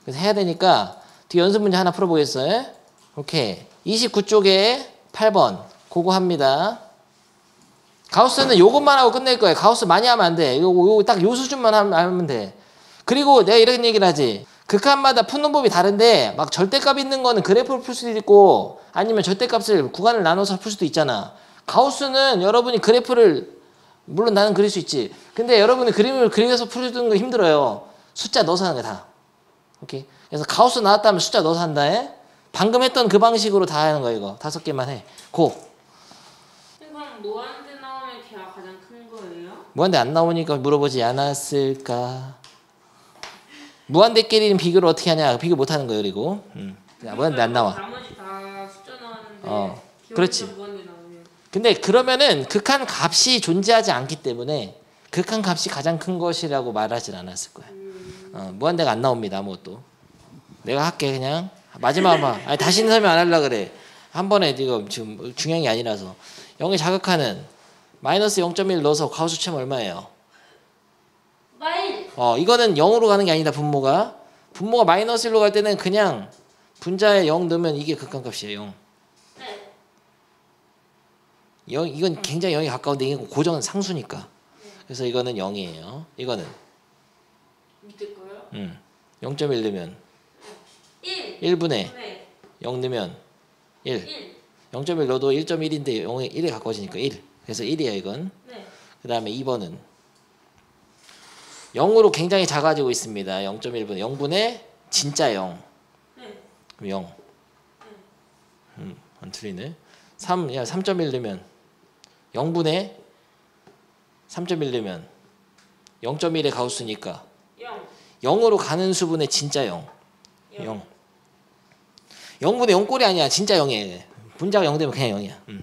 그래서 해야 되니까 뒤 연습 문제 하나 풀어보겠어요. 오케이. 29쪽에 8번 그거 합니다. 가우스는 요것만 하고 끝낼 거예요. 가우스 많이 하면 안 돼. 요거 딱 요 수준만 하면 돼. 그리고 내가 이런 얘기를 하지. 극한마다 푸는 법이 다른데 막 절대값 있는 거는 그래프를 풀 수도 있고 아니면 절대값을 구간을 나눠서 풀 수도 있잖아. 가우스는 여러분이 그래프를 물론 나는 그릴 수 있지. 근데 여러분이 그림을 그려서 풀는 거 힘들어요. 숫자 넣어서 하는 거야 다. 오케이. 그래서 가우스 나왔다면 숫자 넣어서 한다. 해? 방금 했던 그 방식으로 다 하는 거야 이거. 5개만 해. 고.
그럼 무한대 나오면 걔가 가장 큰 거예요?
무한대 안 나오니까 물어보지 않았을까. 무한대끼리는 비교를 어떻게 하냐. 비교 못하는 거예요. 그리고 무한대 안 나와.
나머지 다 숫자 나왔는데
그렇지.
무한대 나오면.
근데 그러면은 극한 값이 존재하지 않기 때문에 극한 값이 가장 큰 것이라고 말하진 않았을 거야. 무한대가 안 나옵니다. 아무것도. 내가 할게 그냥. 마지막 봐. 아니 다시는 설명 안 하려고 그래. 한 번에 이거 지금 중요한 게 아니라서. 0의 자극하는 마이너스 0.1 넣어서 가우스 치면 얼마예요?
마일.
이거는 0으로 가는 게 아니다. 분모가 마이너스 1로 갈 때는 그냥 분자에 0 넣으면 이게 극한값이에요. 0.
네.
0 이건 굉장히 0이 가까운데 이게 고정은 상수니까. 그래서 이거는 0이에요. 이거는
밑에 거요?
0.1 넣으면
1.
1분의
네.
0 넣으면 1.
1.
0.1 넣어도 1.1인데 0에 1에 가까워지니까 1. 그래서 1이에요 이건.
네.
그 다음에 2번은 0으로 굉장히 작아지고 있습니다. 0.1분의 0분의 진짜 0.
네.
그럼 0. 안 틀리네. 3.1 넣으면 0분의 3.1 넣으면 0.1의 가우스니까
0.
0으로 가는 수분의 진짜 0. 0. 0분의 0꼴이 아니야. 진짜 0이에요. 분자가 0 되면 그냥 0이야.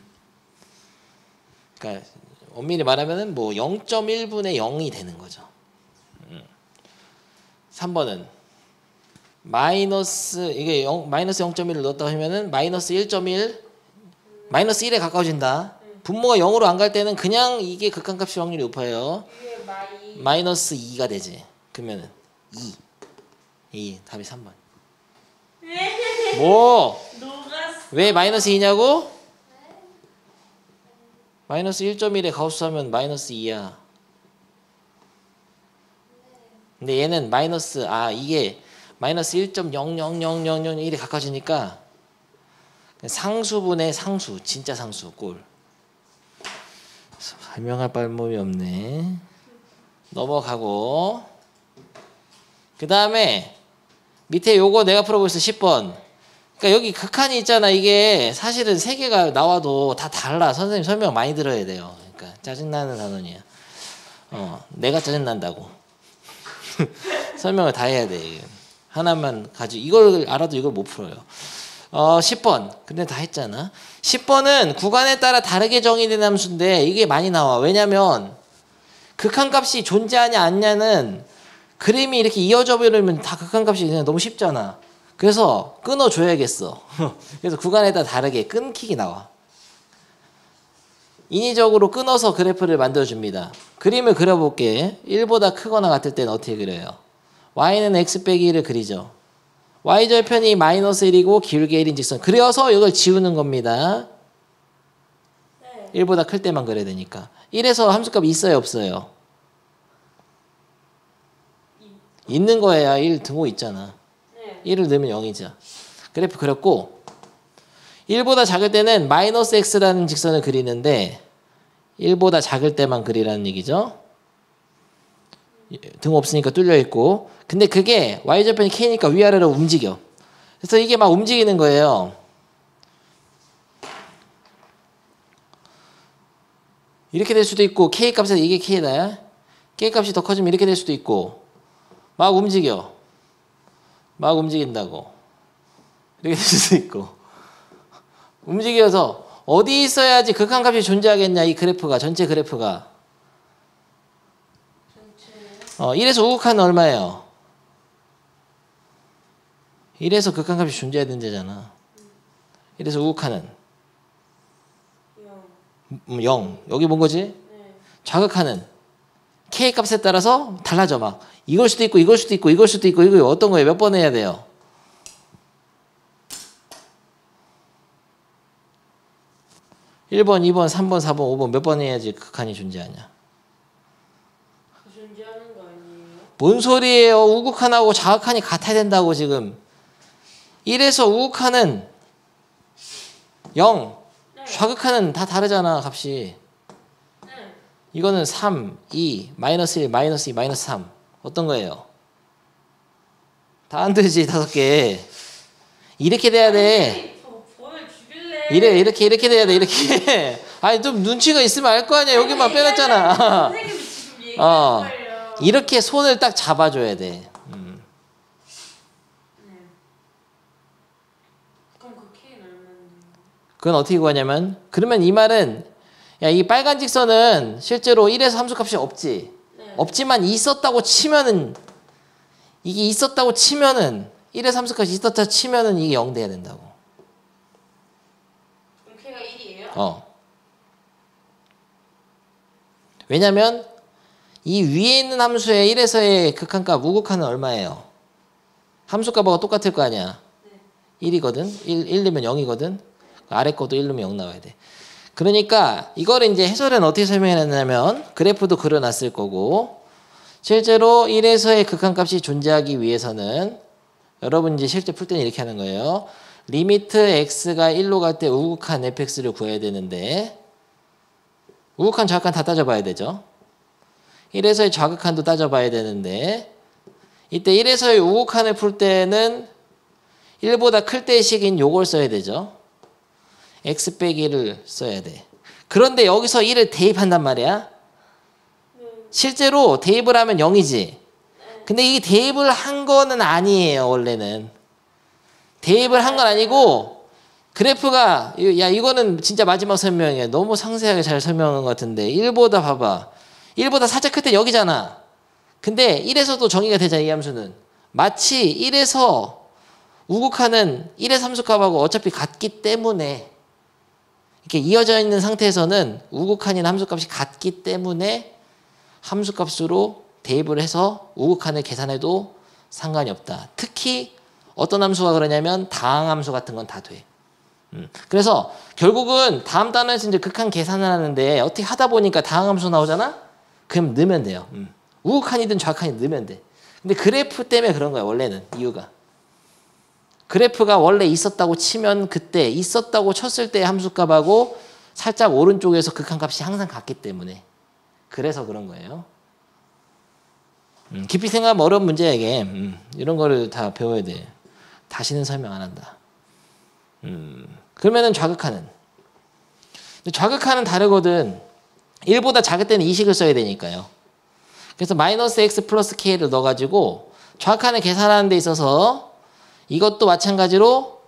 그러니까 엄밀히 말하면은 뭐 0.1분의 0이 되는 거죠. 3번은 마이너스 이게 마이너스 0.1을 넣었다 하면은 마이너스 1.1 마이너스 1에 가까워진다. 분모가 0으로 안 갈 때는 그냥 이게 극한값일 확률이 높아요.
이게
마이너스 2가 되지. 그러면은 2 답이 3번. 뭐?
녹았어.
왜 마이너스 2냐고? 마이너스 1.1에 가우스 하면 마이너스 2야. 근데 얘는 마이너스 이게 마이너스 1.0000001에 가까워지니까 상수분의 상수, 진짜 상수 꼴. 설명할 발목이 없네. 넘어가고 그 다음에 밑에 요거 내가 풀어보겠어. 10번. 그러니까 여기 극한이 있잖아. 이게 사실은 3개가 나와도 다 달라. 선생님 설명 많이 들어야 돼요. 그러니까 짜증나는 단원이야. 내가 짜증난다고. 설명을 다 해야 돼. 하나만 가지고 이걸 알아도 이걸 못 풀어요. 10번. 근데 다 했잖아. 10번은 구간에 따라 다르게 정의된 함수인데 이게 많이 나와. 왜냐면 극한값이 존재하냐 않냐는 그림이 이렇게 이어져 버리면 다 극한값이 그냥 너무 쉽잖아. 그래서 끊어줘야겠어. 그래서 구간에 따라 다르게 끊기기 나와. 인위적으로 끊어서 그래프를 만들어줍니다. 그림을 그려볼게. 1보다 크거나 같을 때는 어떻게 그려요? y는 x 빼기 1을 그리죠. y절편이 마이너스 1이고 기울기 1인 직선. 그려서 이걸 지우는 겁니다.
네.
1보다 클 때만 그려야 되니까. 1에서 함수값이 있어요 없어요? 있는 거야. 1 등호 있잖아.
네.
1을 넣으면 0이죠. 그래프 그렸고 1보다 작을 때는 마이너스 x라는 직선을 그리는데 1보다 작을 때만 그리라는 얘기죠. 등호 없으니까 뚫려 있고 근데 그게 y절편이 k니까 위아래로 움직여. 그래서 이게 막 움직이는 거예요. 이렇게 될 수도 있고 k 값에서 이게 k다. k 값이 더 커지면 이렇게 될 수도 있고 막 움직여. 막 움직인다고. 이렇게 될 수도 있고 움직여서 어디 있어야지 극한값이 존재하겠냐 이 그래프가 전체 그래프가 1에서 우극한은 얼마예요? 1에서 극한값이 존재해야 된다잖아. 1에서 우극한은 0. 여기 뭔 거지?
네.
좌극한은 k 값에 따라서 달라져 막. 이걸 수도 있고 이걸 수도 있고 이걸 수도 있고 이거 어떤 거예요? 몇 번 해야 돼요? 1번, 2번, 3번, 4번, 5번 몇 번 해야지 극한이 존재하냐?
존재하는 거 아니에요?
뭔 소리예요? 우극한하고 좌극한이 같아야 된다고 지금. 1에서 우극한은 0,
네.
좌극한은 다 다르잖아 값이.
네.
이거는 3, 2, 마이너스 1, 마이너스 2, 마이너스 3 어떤 거예요? 다 안 되지 5개. 이렇게 돼야 돼.
돈을 주길래.
이렇게 돼야 돼 이렇게. 아니 좀 눈치가 있으면 알 거 아니야. 여기만 빼놨잖아.
선생님이 지금 얘기한 거예요.
이렇게 손을 딱 잡아줘야 돼.
네. 그럼 그 K는 얼마인데요?
그건 어떻게 구하냐면 그러면 이 말은 야, 이 빨간 직선은 실제로 1에서 함수값이 없지.
네.
없지만 있었다고 치면은 이게 있었다고 치면은 1에서 함수값이 있었다 치면은 이게 0 돼야 된다고.
그럼 K가 1이에요?
왜냐면 이 위에 있는 함수의 1에서의 극한값 우극한은 얼마예요? 함수값하고 똑같을 거 아니야.
네.
1이거든. 1 넣으면 0이거든. 아래 것도 1 넣으면 0 나와야 돼. 그러니까 이거를 이제 해설은 어떻게 설명해놨냐면 그래프도 그려놨을 거고 실제로 1에서의 극한값이 존재하기 위해서는 여러분 이제 실제 풀 때는 이렇게 하는 거예요. 리미트 x가 1로 갈 때 우극한 fx를 구해야 되는데 우극한 좌극한 다 따져봐야 되죠. 1에서의 좌극한도 따져봐야 되는데 이때 1에서의 우극한을 풀 때는 1보다 클 때의 식인 요걸 써야 되죠. x 빼기 1을 써야 돼. 그런데 여기서 1을 대입한단 말이야. 실제로 대입을 하면 0이지. 근데 이 대입을 한 거는 아니에요. 원래는. 대입을 한 건 아니고 그래프가 야 이거는 진짜 마지막 설명이야. 너무 상세하게 잘 설명한 것 같은데 1보다 봐봐. 1보다 살짝 클 때 여기잖아. 근데 1에서도 정의가 되잖아. 이 함수는. 마치 1에서 우극하는 1의 함수값하고 어차피 같기 때문에 이렇게 이어져 있는 상태에서는 우극한인 함수값이 같기 때문에 함수값으로 대입을 해서 우극한을 계산해도 상관이 없다. 특히 어떤 함수가 그러냐면 다항함수 같은 건 다 돼. 그래서 결국은 다음 단원에서 이제 극한 계산을 하는데 어떻게 하다 보니까 다항함수 나오잖아? 그럼 넣으면 돼요. 우극한이든 좌극한이든 넣으면 돼. 근데 그래프 때문에 그런 거야. 원래는 이유가. 그래프가 원래 있었다고 치면 그때 있었다고 쳤을 때 함수값하고 살짝 오른쪽에서 극한값이 항상 같기 때문에 그래서 그런 거예요. 깊이 생각하면 어려운 문제야 이게. 이런 거를 다 배워야 돼. 다시는 설명 안 한다. 그러면은 좌극한은 다르거든. 1보다 작을 때는 이 식을 써야 되니까요. 그래서 마이너스 x 플러스 k를 넣어가지고 좌극한을 계산하는 데 있어서 이것도 마찬가지로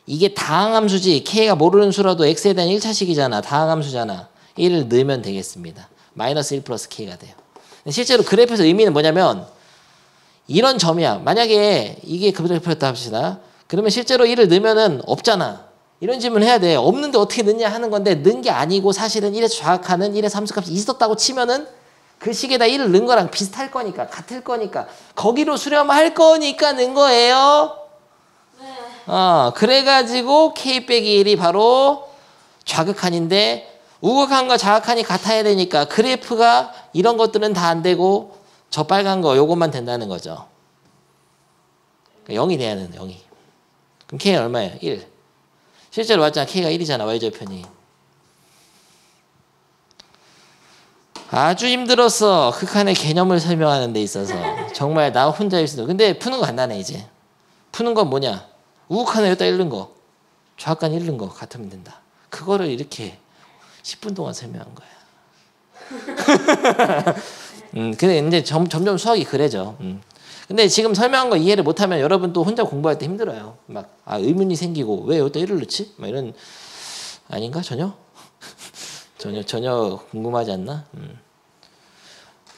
이게 다항함수지 k가 모르는 수라도 x에 대한 1차식이잖아. 다항함수잖아. 1을 넣으면 되겠습니다. 마이너스 1 플러스 k가 돼요. 실제로 그래프에서 의미는 뭐냐면 이런 점이야. 만약에 이게 그래프였다 합시다. 그러면 실제로 1을 넣으면은 없잖아. 이런 질문 해야 돼. 없는데 어떻게 넣냐 하는 건데 넣은 게 아니고 사실은 1에서 좌악하는 1의 함수값이 있었다고 치면은 그 식에다 1을 넣은 거랑 비슷할 거니까 같을 거니까 거기로 수렴할 거니까 넣은 거예요. 그래가지고 k 빼기 1이 바로 좌극한인데 우극한과 좌극한이 같아야 되니까 그래프가 이런 것들은 다 안 되고 저 빨간 거 요것만 된다는 거죠. 그러니까 0이 돼야 되는 0이. 그럼 k는 얼마예요? 1. 실제로 맞잖아. k가 1이잖아. y절편이. 아주 힘들었어. 극한의 개념을 설명하는 데 있어서. 정말 나 혼자일 수도. 근데 푸는 거 간단해 이제. 푸는 건 뭐냐. 우극한에 여기다 읽는 거. 좌극한 읽는 거 같으면 된다. 그거를 이렇게 10분 동안 설명한 거야. 근데 이제 점점 수학이 그래져. 근데 지금 설명한 거 이해를 못하면 여러분 또 혼자 공부할 때 힘들어요. 막 의문이 생기고 왜 여기다 1을 넣지? 막 이런 아닌가 전혀? 전혀 궁금하지 않나?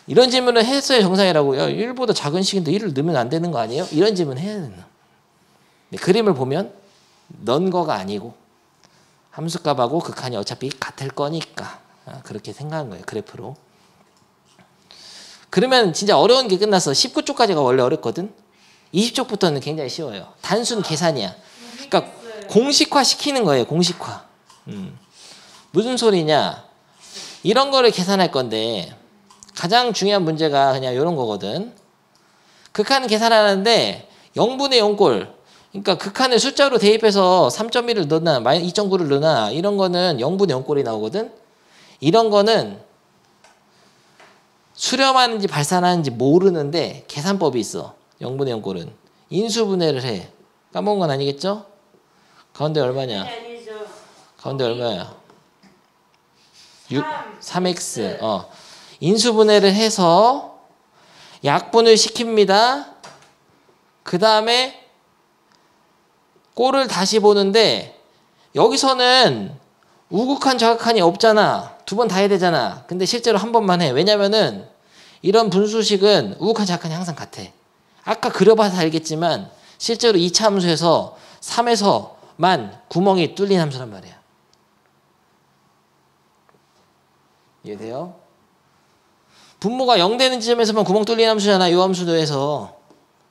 이런 질문을 했어야 정상이라고. 야, 1보다 작은 식인데 1을 넣으면 안 되는 거 아니에요? 이런 질문 해야 되나? 그림을 보면 넣은 거가 아니고 함수값하고 극한이 어차피 같을 거니까 그렇게 생각한 거예요. 그래프로. 그러면 진짜 어려운 게 끝났어. 19쪽까지가 원래 어렵거든. 20쪽부터는 굉장히 쉬워요. 단순 계산이야. 그러니까 공식화 시키는 거예요. 공식화. 무슨 소리냐. 이런 거를 계산할 건데 가장 중요한 문제가 그냥 이런 거거든. 극한 계산하는데 0분의 0꼴. 그러니까 극한을 숫자로 대입해서 3.1을 넣나 2.9를 넣나 이런 거는 0분의 0꼴이 나오거든. 이런 거는 수렴하는지 발산하는지 모르는데 계산법이 있어. 0분의 0꼴은. 인수분해를 해. 까먹은 건 아니겠죠? 가운데 얼마냐? 가운데 얼마야? 3x. 인수분해를 해서 약분을 시킵니다. 그 다음에 꼴을 다시 보는데 여기서는 우극한 좌극한이 없잖아. 두 번 다 해야 되잖아. 근데 실제로 한 번만 해. 왜냐면은 이런 분수식은 우극한 좌극한이 항상 같아. 아까 그려봐서 알겠지만 실제로 2차 함수에서 3에서만 구멍이 뚫린 함수란 말이야. 이해돼요? 분모가 0 되는 지점에서만 구멍 뚫린 함수잖아. 이 함수도에서.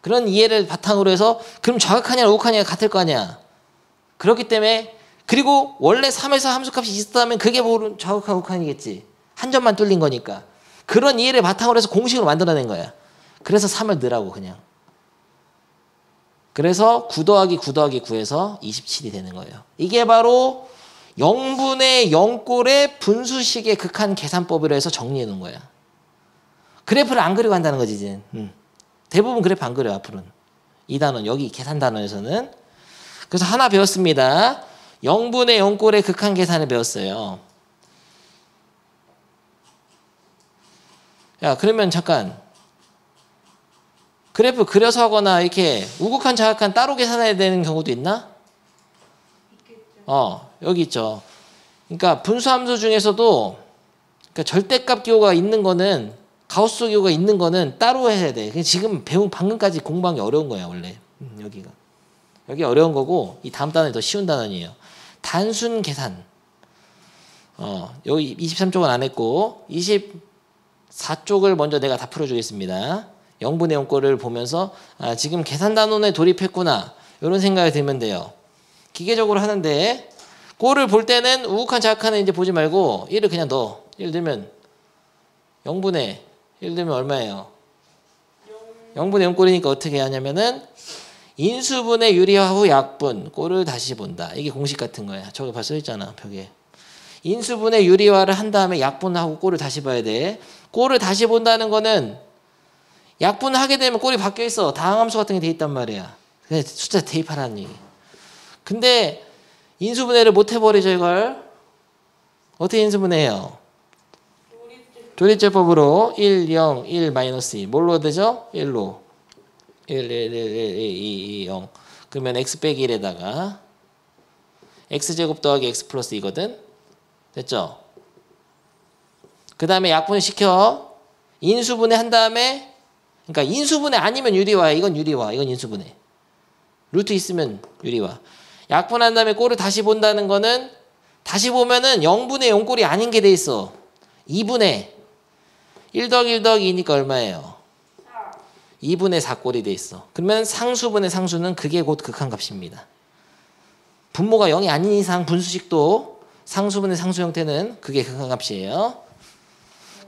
그런 이해를 바탕으로 해서 그럼 좌극한이랑 우극한이가 같을 거 아니야. 그렇기 때문에 그리고 원래 3에서 함수값이 있었다면 그게 모르는 좌극한 우극한이겠지. 한 점만 뚫린 거니까. 그런 이해를 바탕으로 해서 공식으로 만들어낸 거야. 그래서 3을 넣으라고 그냥. 그래서 9 더하기 9 더하기 9에서 27이 되는 거예요. 이게 바로 0분의 0꼴의 분수식의 극한 계산법으로 해서 정리해 놓은 거야. 그래프를 안 그리고 한다는 거지 이제. 대부분 그래프 안 그려 앞으로는. 이 단원 여기 계산 단원에서는. 그래서 하나 배웠습니다. 0분의 0꼴의 극한 계산을 배웠어요. 야 그러면 잠깐 그래프 그려서 하거나 이렇게 우극한 좌극한 따로 계산해야 되는 경우도 있나? 여기 있죠. 그러니까 분수함수 중에서도 그러니까 절대값 기호가 있는 거는 가우스 기호가 있는 거는 따로 해야 돼. 지금 배운 방금까지 공부한 게 어려운 거야 원래. 여기가 여기 어려운 거고 이 다음 단원이 더 쉬운 단원이에요. 단순 계산. 여기 23쪽은 안 했고 24쪽을 먼저 내가 다 풀어주겠습니다. 0분의 0꼴을 보면서 지금 계산 단원에 돌입했구나 이런 생각이 들면 돼요. 기계적으로 하는데 꼴을 볼 때는 우극한 좌극한은 이제 보지 말고 1을 그냥 넣어. 예를 들면 0분의 예를 들면 얼마예요? 0분의 0꼴이니까 어떻게 하냐면은 인수분의 유리화 후 약분 꼴을 다시 본다. 이게 공식 같은 거야. 저기 벌써 있잖아 벽에. 인수분의 유리화를 한 다음에 약분하고 꼴을 다시 봐야 돼. 꼴을 다시 본다는 거는 약분을 하게 되면 꼴이 바뀌어 있어. 다항함수 같은 게 돼 있단 말이야. 그냥 숫자 대입하라는 얘기. 근데 인수분해를 못 해버리죠 이걸. 어떻게 인수분해해요? 조립제법으로 1, 0, 1, 마이너스 2. 뭘로 되죠? 1로. 1, 1, 1, 1, 2, 2, 0. 그러면 x 빼기 1에다가 x제곱 더하기 x 플러스 2거든. 됐죠? 그 다음에 약분시켜. 인수분해 한 다음에, 그러니까 인수분해 아니면 유리화. 이건 유리화. 이건 인수분해. 루트 있으면 유리화. 약분한 다음에 꼴을 다시 본다는 거는, 다시 보면은 0분의 0꼴이 아닌 게 돼 있어. 2분의 1 더하기 1 더하기 2니까 얼마예요? 2분의 4꼴이 돼 있어. 그러면 상수분의 상수는 그게 곧 극한값입니다. 분모가 0이 아닌 이상 분수식도 상수분의 상수 형태는 그게 극한값이에요.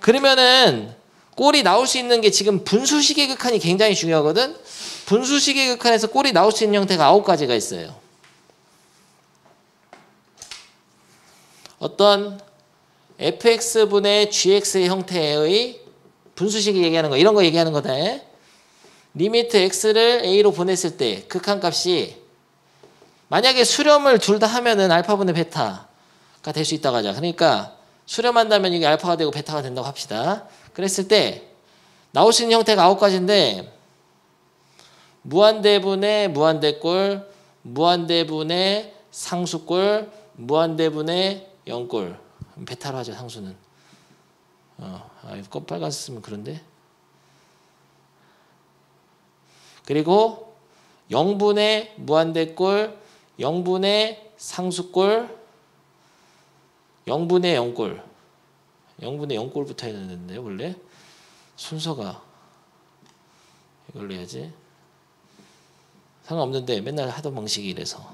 그러면은 꼴이 나올 수 있는 게 지금 분수식의 극한이 굉장히 중요하거든. 분수식의 극한에서 꼴이 나올 수 있는 형태가 9가지가 있어요. 어떤 fx분의 gx의 형태의 분수식이 얘기하는 거, 이런 거 얘기하는 거다. 리미트 x를 a로 보냈을 때 극한값이 만약에 수렴을 둘 다 하면은 알파분의 베타가 될 수 있다고 하자. 그러니까 수렴한다면 이게 알파가 되고 베타가 된다고 합시다. 그랬을 때 나올 수 있는 형태가 9가지인데 무한대분의 무한대꼴, 무한대분의 상수꼴, 무한대분의 0꼴. 베타로 하죠, 상수는. 이거 빨간색 쓰면 그런데. 그리고 0분의 무한대꼴, 0분의 상수꼴, 0분의 0꼴. 0분의 0꼴부터 해야 되는데 원래 순서가 이걸로 해야지. 상관없는데 맨날 하던 방식이 이래서.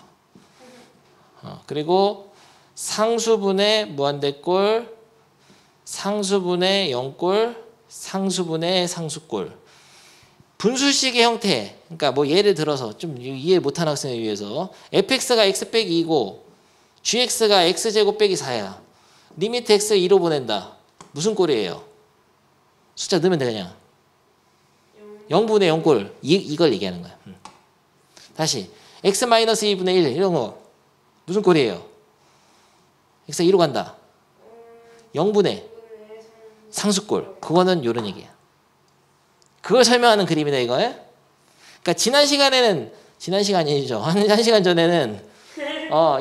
그리고 상수분의 무한대꼴, 상수분의 0꼴, 상수분의 상수꼴. 분수식의 형태. 그러니까 뭐 예를 들어서 좀 이해 못하는 학생을 위해서 fx가 x 빼기 2고 gx가 x제곱 빼기 4야. 리미트 x 2로 보낸다. 무슨 꼴이에요? 숫자 넣으면 돼 그냥. 0분의 0꼴. 이걸 얘기하는 거야. 다시 x-2분의 1 이런 거 무슨 꼴이에요? x가 2로 간다. 0분의 상수꼴. 그거는 요런 얘기야. 그걸 설명하는 그림이다 이거예요. 그러니까 지난 시간이 아니죠. 한 시간 전에는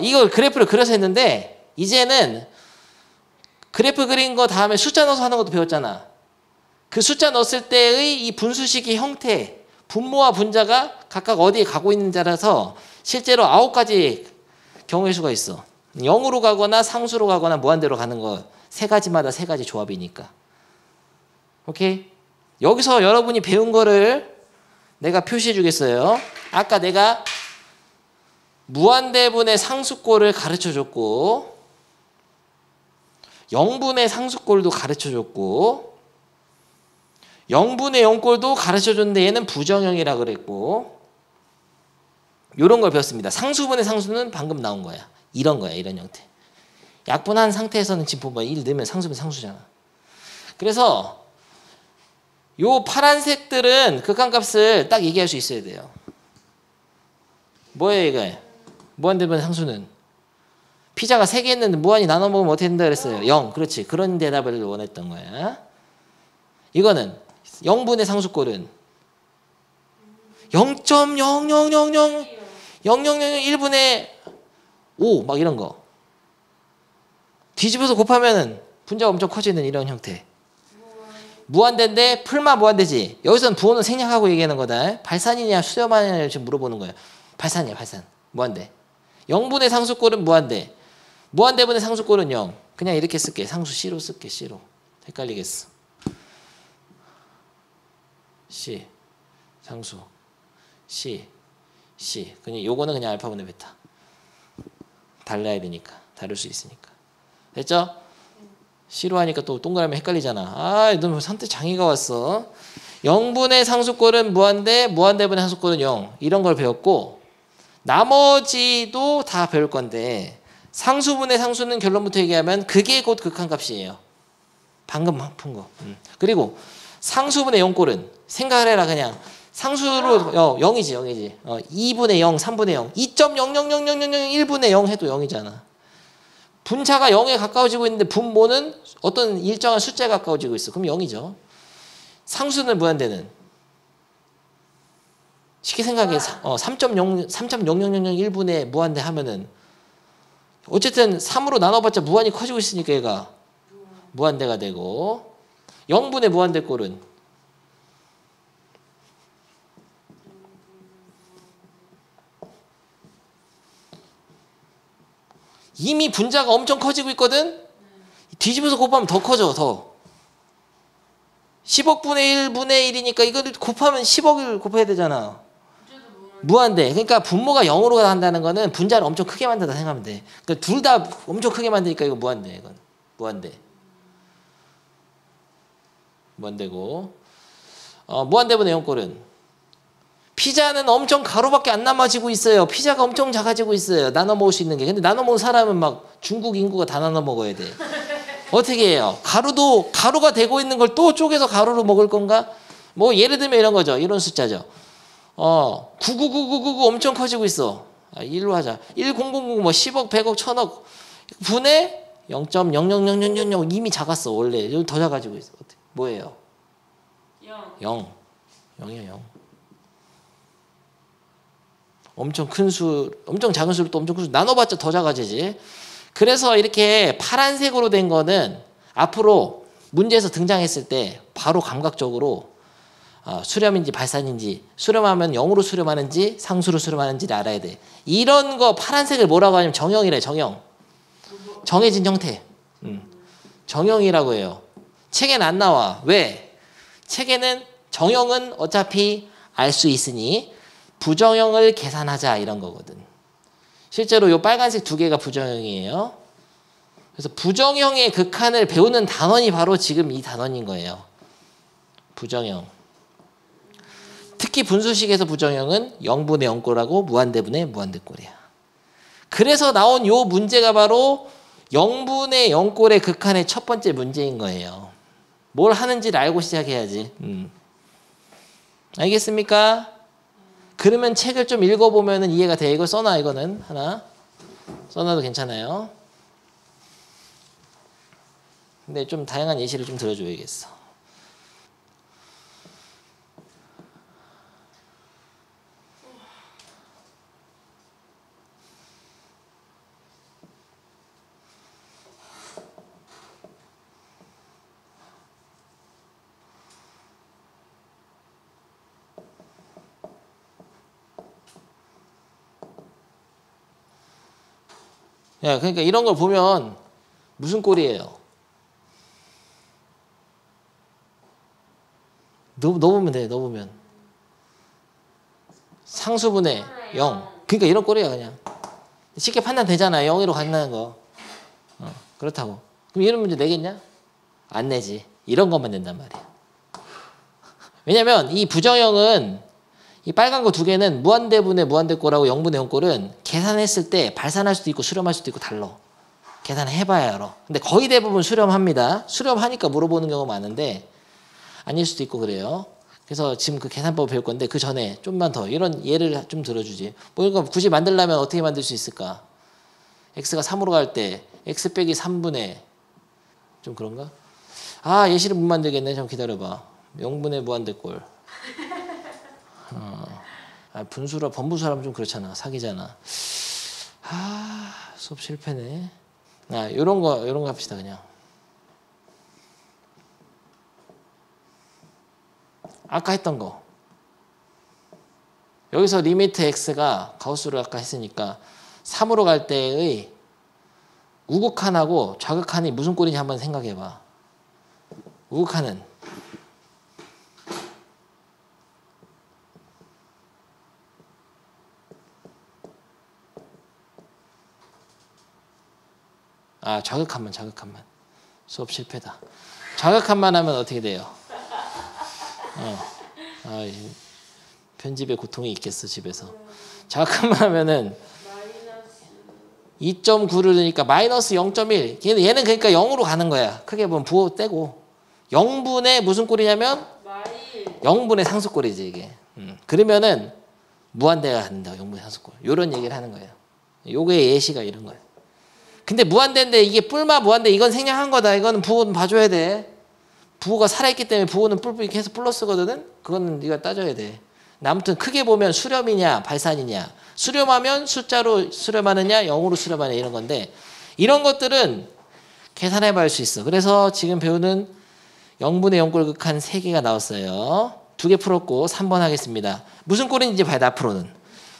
이걸 그래프를 그려서 했는데 이제는 그래프 그린 거 다음에 숫자 넣어서 하는 것도 배웠잖아. 그 숫자 넣었을 때의 이 분수식의 형태, 분모와 분자가 각각 어디에 가고 있는지라서 실제로 9가지 경우의 수가 있어. 0으로 가거나 상수로 가거나 무한대로 가는 거 세 가지마다 세 가지 조합이니까. 오케이? 여기서 여러분이 배운 거를 내가 표시해 주겠어요. 아까 내가 무한대분의 상수꼴을 가르쳐 줬고 0분의 상수꼴도 가르쳐 줬고 0분의 0꼴도 가르쳐 줬는데 얘는 부정형이라 그랬고 요런 걸 배웠습니다. 상수분의 상수는 방금 나온 거야. 이런 거야. 이런 형태. 약분한 상태에서는 지금 보면 1 넣으면 상수분 상수잖아. 그래서 요 파란색들은 극한값을 딱 얘기할 수 있어야 돼요. 뭐예요 이거? 무한대분의 상수는 피자가 3개 했는데 무한히 나눠 먹으면 어떻게 된다 그랬어요? 0. 그렇지. 그런 대답을 원했던 거야. 이거는 0분의 상수꼴은 0.0000001분의 5 막 이런 거. 뒤집어서 곱하면은 분자가 엄청 커지는 이런 형태. 무한대인데 풀마 무한대지. 여기서는 부호는 생략하고 얘기하는 거다. 발산이냐 수렴하느냐 지금 물어보는 거예요. 발산이야 발산. 무한대. 0분의 상수꼴은 무한대. 무한대분의 상수꼴은 0. 그냥 이렇게 쓸게. 상수 C로 쓸게. C로. 헷갈리겠어. C. 상수. C. C. 그냥 요거는 그냥 알파분의 베타. 달라야 되니까. 다를 수 있으니까. 됐죠? C로 하니까 또 동그라미 헷갈리잖아. 너 선택 장애가 왔어. 0분의 상수꼴은 무한대, 무한대분의 상수꼴은 0. 이런 걸 배웠고 나머지도 다 배울 건데 상수분의 상수는 결론부터 얘기하면 그게 곧 극한값이에요. 방금 푼 거. 그리고 상수분의 0꼴은 생각을 해라 그냥. 상수로 0이지. 2분의 0, 3분의 0. 2.0000001분의 0 해도 0이잖아. 분자가 0에 가까워지고 있는데 분모는 어떤 일정한 숫자에 가까워지고 있어. 그럼 0이죠. 상수는 무한대는 쉽게 생각해. 3.0001분의 무한대 하면은 어쨌든 3으로 나눠봤자 무한히 커지고 있으니까 얘가 무한대가 되고 0분의 무한대 꼴은 이미 분자가 엄청 커지고 있거든. 뒤집어서 곱하면 더 커져. 더 10억 분의 1분의 1이니까 이걸 곱하면 10억을 곱해야 되잖아. 무한대. 그러니까 분모가 0으로 한다는 거는 분자를 엄청 크게 만든다 생각하면 돼. 그러니까 둘 다 엄청 크게 만드니까 이거 무한대. 이건 무한대. 무한대고 무한대분의 0꼴은 피자는 엄청 가루밖에 안 남아지고 있어요. 피자가 엄청 작아지고 있어요. 나눠 먹을 수 있는 게. 근데 나눠 먹는 사람은 막 중국 인구가 다 나눠 먹어야 돼. 어떻게 해요? 가루가 되고 있는 걸 또 쪼개서 가루로 먹을 건가? 뭐 예를 들면 이런 거죠. 이런 숫자죠. 99999 엄청 커지고 있어. 1로 하자. 1000 뭐 10억, 100억, 1000억 분의 0.0000000 이미 작았어. 원래 더 작아지고 있어. 뭐예요? 0. 0이야 0. 엄청 큰 수, 엄청 작은 수를 또 엄청 큰 수 나눠봤자 더 작아지지. 그래서 이렇게 파란색으로 된 거는 앞으로 문제에서 등장했을 때 바로 감각적으로 수렴인지 발산인지, 수렴하면 0으로 수렴하는지 상수로 수렴하는지를 알아야 돼. 이런 거 파란색을 뭐라고 하냐면 정형이래. 정형. 정해진 형태. 정형이라고 해요. 책에는 안 나와. 왜? 책에는 정형은 어차피 알 수 있으니 부정형을 계산하자 이런 거거든. 실제로 이 빨간색 두 개가 부정형이에요. 그래서 부정형의 극한을 배우는 단원이 바로 지금 이 단원인 거예요. 부정형. 특히 분수식에서 부정형은 0분의 0꼴하고 무한대분의 무한대꼴이야. 그래서 나온 이 문제가 바로 0분의 0꼴의 극한의 첫 번째 문제인 거예요. 뭘 하는지를 알고 시작해야지. 알겠습니까? 그러면 책을 좀 읽어보면 이해가 돼. 이거 써놔. 이거는 하나 써놔도 괜찮아요. 근데 좀 다양한 예시를 좀 들어줘야겠어. 야, 그러니까 이런 걸 보면 무슨 꼴이에요? 넣어보면 돼. 넣어보면 상수분의 0. 그러니까 이런 꼴이야 그냥. 쉽게 판단되잖아. 0으로 간다는 거. 그렇다고. 그럼 이런 문제 내겠냐? 안 내지. 이런 것만 낸단 말이야. 왜냐면 이 부정형은 이 빨간 거 두 개는 무한대분의 무한대꼴하고 0분의 0꼴은 계산했을 때 발산할 수도 있고 수렴할 수도 있고 달라. 계산해봐야 알아. 근데 거의 대부분 수렴합니다. 수렴하니까 물어보는 경우가 많은데 아닐 수도 있고 그래요. 그래서 지금 그 계산법을 배울 건데 그 전에 좀만 더 이런 예를 좀 들어주지. 뭐 이거 굳이 만들려면 어떻게 만들 수 있을까? x가 3으로 갈 때 x 빼기 3분의 좀 그런가? 예시를 못 만들겠네. 좀 기다려봐. 0분의 무한대꼴. 분수라 번부수라면 좀 그렇잖아. 사기잖아. 수업 실패네. 요런 거 합시다 그냥. 아까 했던 거. 여기서 리미트 x가 가우스로 아까 했으니까 3으로 갈 때의 우극한하고 좌극한이 무슨 꼴인지 한번 생각해봐. 우극한은 좌극한만. 수업 실패다. 좌극한만 하면 어떻게 돼요? 편집에 고통이 있겠어 집에서. 좌극한만 하면은 2.9를 넣으니까 마이너스 0.1. 얘는 그러니까 0으로 가는 거야. 크게 보면 부호 떼고 0분의 무슨 꼴이냐면 0분의 상수꼴이지 이게. 그러면은 무한대가 간다. 0분의 상수꼴. 이런 얘기를 하는 거예요. 요게 예시가 이런 거예요. 근데 무한대인데 이게 뿔마 무한대 이건 생략한 거다. 이거는 부호는 봐줘야 돼. 부호가 살아있기 때문에 부호는 이렇게 해서 플러스거든. 그거는 네가 따져야 돼. 아무튼 크게 보면 수렴이냐 발산이냐. 수렴하면 숫자로 수렴하느냐 0으로 수렴하느냐 이런 건데 이런 것들은 계산해 볼 수 있어. 그래서 지금 배우는 0분의 0꼴 극한 3개가 나왔어요. 2개 풀었고 3번 하겠습니다. 무슨 꼴인지 봐야 돼. 앞으로는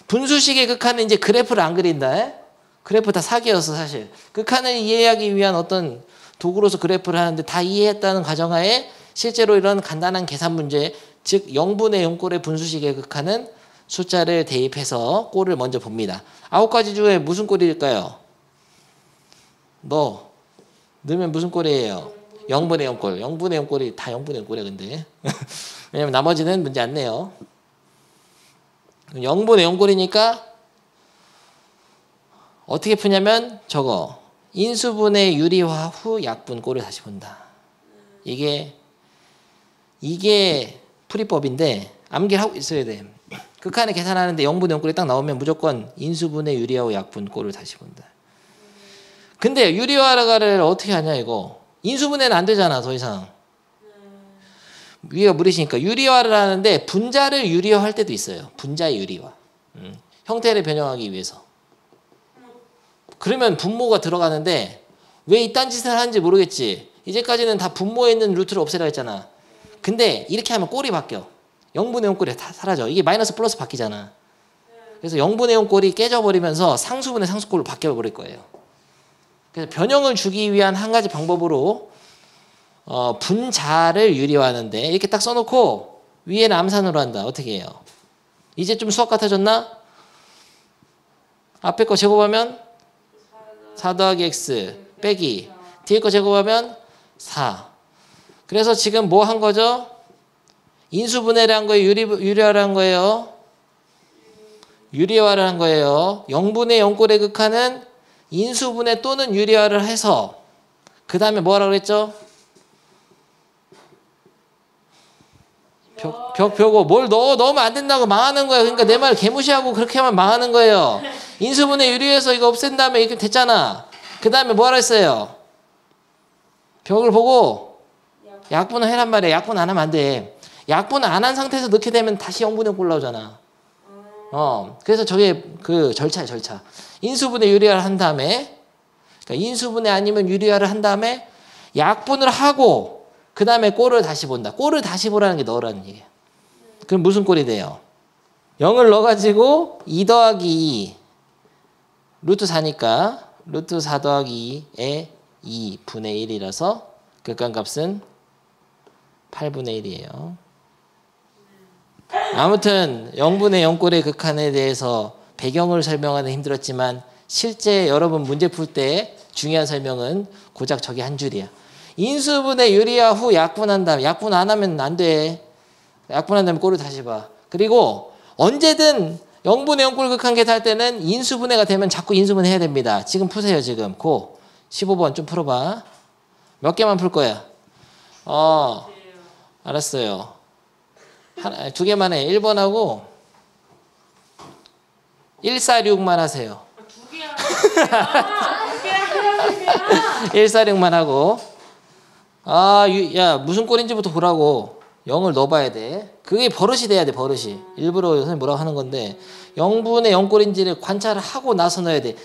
분수식의 극한은 이제 그래프를 안 그린다. 그래프 다 사기였어 사실. 극한을 이해하기 위한 어떤 도구로서 그래프를 하는데 다 이해했다는 가정하에 실제로 이런 간단한 계산 문제, 즉 0분의 0꼴의 분수식의 극한은 숫자를 대입해서 꼴을 먼저 봅니다. 9가지 중에 무슨 꼴일까요? 넣으면 무슨 꼴이에요? 0분의 0꼴. 0분의 0꼴이 다 0분의 0꼴이야 근데. 왜냐면 나머지는 문제 안 내요. 0분의 0꼴이니까 어떻게 푸냐면 저거 인수분해 유리화 후 약분 꼴을 다시 본다. 이게 풀이법인데 암기를 하고 있어야 돼. 극한에 계산하는데 0분의 0꼴이 딱 나오면 무조건 인수분해 유리화 후 약분 꼴을 다시 본다. 근데 유리화를 어떻게 하냐 이거. 인수분해는 안 되잖아 더 이상. 위가 무리시니까 유리화를 하는데 분자를 유리화할 때도 있어요. 분자의 유리화. 형태를 변형하기 위해서. 그러면 분모가 들어가는데 왜 이딴 짓을 하는지 모르겠지. 이제까지는 다 분모에 있는 루트를 없애라 했잖아. 근데 이렇게 하면 꼴이 바뀌어. 0분의 0꼴이 다 사라져. 이게 마이너스 플러스 바뀌잖아. 그래서 0분의 0꼴이 깨져버리면서 상수분의 상수꼴로 바뀌어버릴 거예요. 그래서 변형을 주기 위한 한 가지 방법으로 분자를 유리화하는데 이렇게 딱 써놓고 위에는 암산으로 한다. 어떻게 해요? 이제 좀 수학 같아졌나? 앞에 거 제곱하면 4 더하기 x 빼기 뒤에 거 제곱하면 4. 그래서 지금 뭐 한 거죠? 인수분해를 한 거예요? 유리화를 한 거예요? 유리화를 한 거예요. 0분의 0꼴의 극한은 인수분해 또는 유리화를 해서 그 다음에 뭐 하라고 그랬죠? 벽 뭘 넣으면 안 된다고 망하는 거야. 그러니까 내 말 개무시하고 그렇게 하면 망하는 거예요. 인수분해 유리해서 이거 없앤 다음에 이렇게 됐잖아. 그 다음에 뭐 하라 했어요? 벽을 보고 약분을 해란 말이야. 약분 안 하면 안 돼. 약분을 안 한 상태에서 넣게 되면 다시 0분의 0꼴 나오잖아. 그래서 저게 그 절차야 절차. 인수분해 유리화를 한 다음에 그러니까 인수분해 아니면 유리화를 한 다음에 약분을 하고 그 다음에 꼴을 다시 본다. 꼴을 다시 보라는 게 넣으라는 얘기야. 그럼 무슨 꼴이 돼요? 0을 넣어가지고 2 더하기 2 루트 4니까 루트 4 더하기 2에 2분의 1이라서 극한값은 8분의 1이에요. 아무튼 0분의 0꼴의 극한에 대해서 배경을 설명하는 힘들었지만 실제 여러분 문제 풀 때 중요한 설명은 고작 저게 한 줄이야. 인수분해 유리화 후 약분한 다음에 약분 안 하면 안 돼. 약분한 다음에 꼴을 다시 봐. 그리고 언제든 0분의 0꼴 극한 계산할 때는 인수분해가 되면 자꾸 인수분해 해야 됩니다. 지금 푸세요 지금. 15번 좀 풀어봐. 몇 개만 풀 거야? 알았어요. 2개만 해. 1번하고 146만 하세요. 146만 하고 야 무슨 꼴인지부터 보라고. 0을 넣어봐야 돼. 그게 버릇이 돼야 돼. 버릇이. 일부러 선생님 뭐라고 하는 건데 0분의 0꼴인지를 관찰을 하고 나서 넣어야 돼.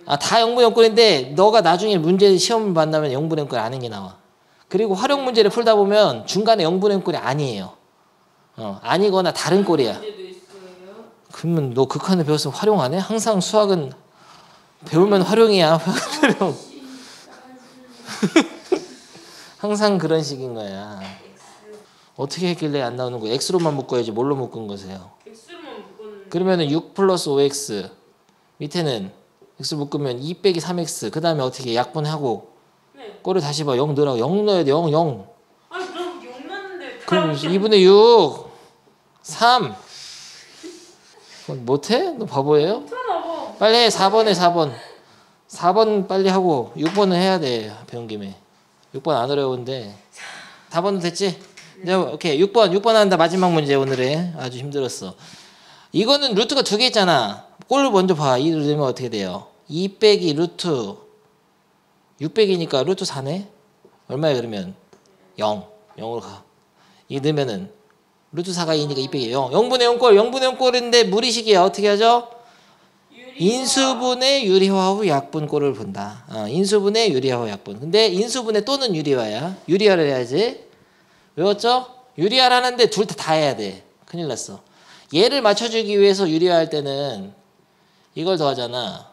다 0분의 0꼴인데 너가 나중에 문제 시험을 만나면 0분의 0꼴 아는 게 나와. 그리고 활용 문제를 풀다 보면 중간에 0분의 0꼴이 아니에요. 아니거나 다른 꼴이야. 그러면 너 극한을 배웠으면 활용 안 해? 항상 수학은 배우면 활용이야. 활용. 항상 그런 식인 거야. 어떻게 했길래 안 나오는 거야? x로만 묶어야지 뭘로 묶은 거세요? 그러면은 6 플러스 5x 밑에는 x 묶으면 2 빼기 3x 그 다음에 어떻게 약분하고 꼴을 다시 봐. 0 넣으라고. 0 넣어야 돼. 0.
아니 그럼 0 넣는데
그럼 2분의 6 3 못해? 너 바보예요? 빨리 해. 4번 해. 4번 빨리 하고 6번은 해야 돼. 배운 김에. 6번 안 어려운데 4번도 됐지? 네. 오케이 6번 한다. 마지막 문제 오늘의. 아주 힘들었어. 이거는 루트가 2개 있잖아. 꼴을 먼저 봐. 2를 넣으면 어떻게 돼요? 2 빼기 루트 6 빼기니까 루트 4네? 얼마야 그러면? 0으로 가. 이 넣으면은 루트 4가 2니까 2 빼기 0. 0분의 0꼴 0분의 0꼴인데 무리식이야. 어떻게 하죠? 인수분해 유리화 후 약분 꼴을 본다. 인수분해 유리화 후 약분. 근데 인수분해 또는 유리화야. 유리화를 해야지. 외웠죠? 유리화라는데 둘 다 해야 돼. 큰일 났어. 얘를 맞춰주기 위해서 유리화할 때는 이걸 더하잖아.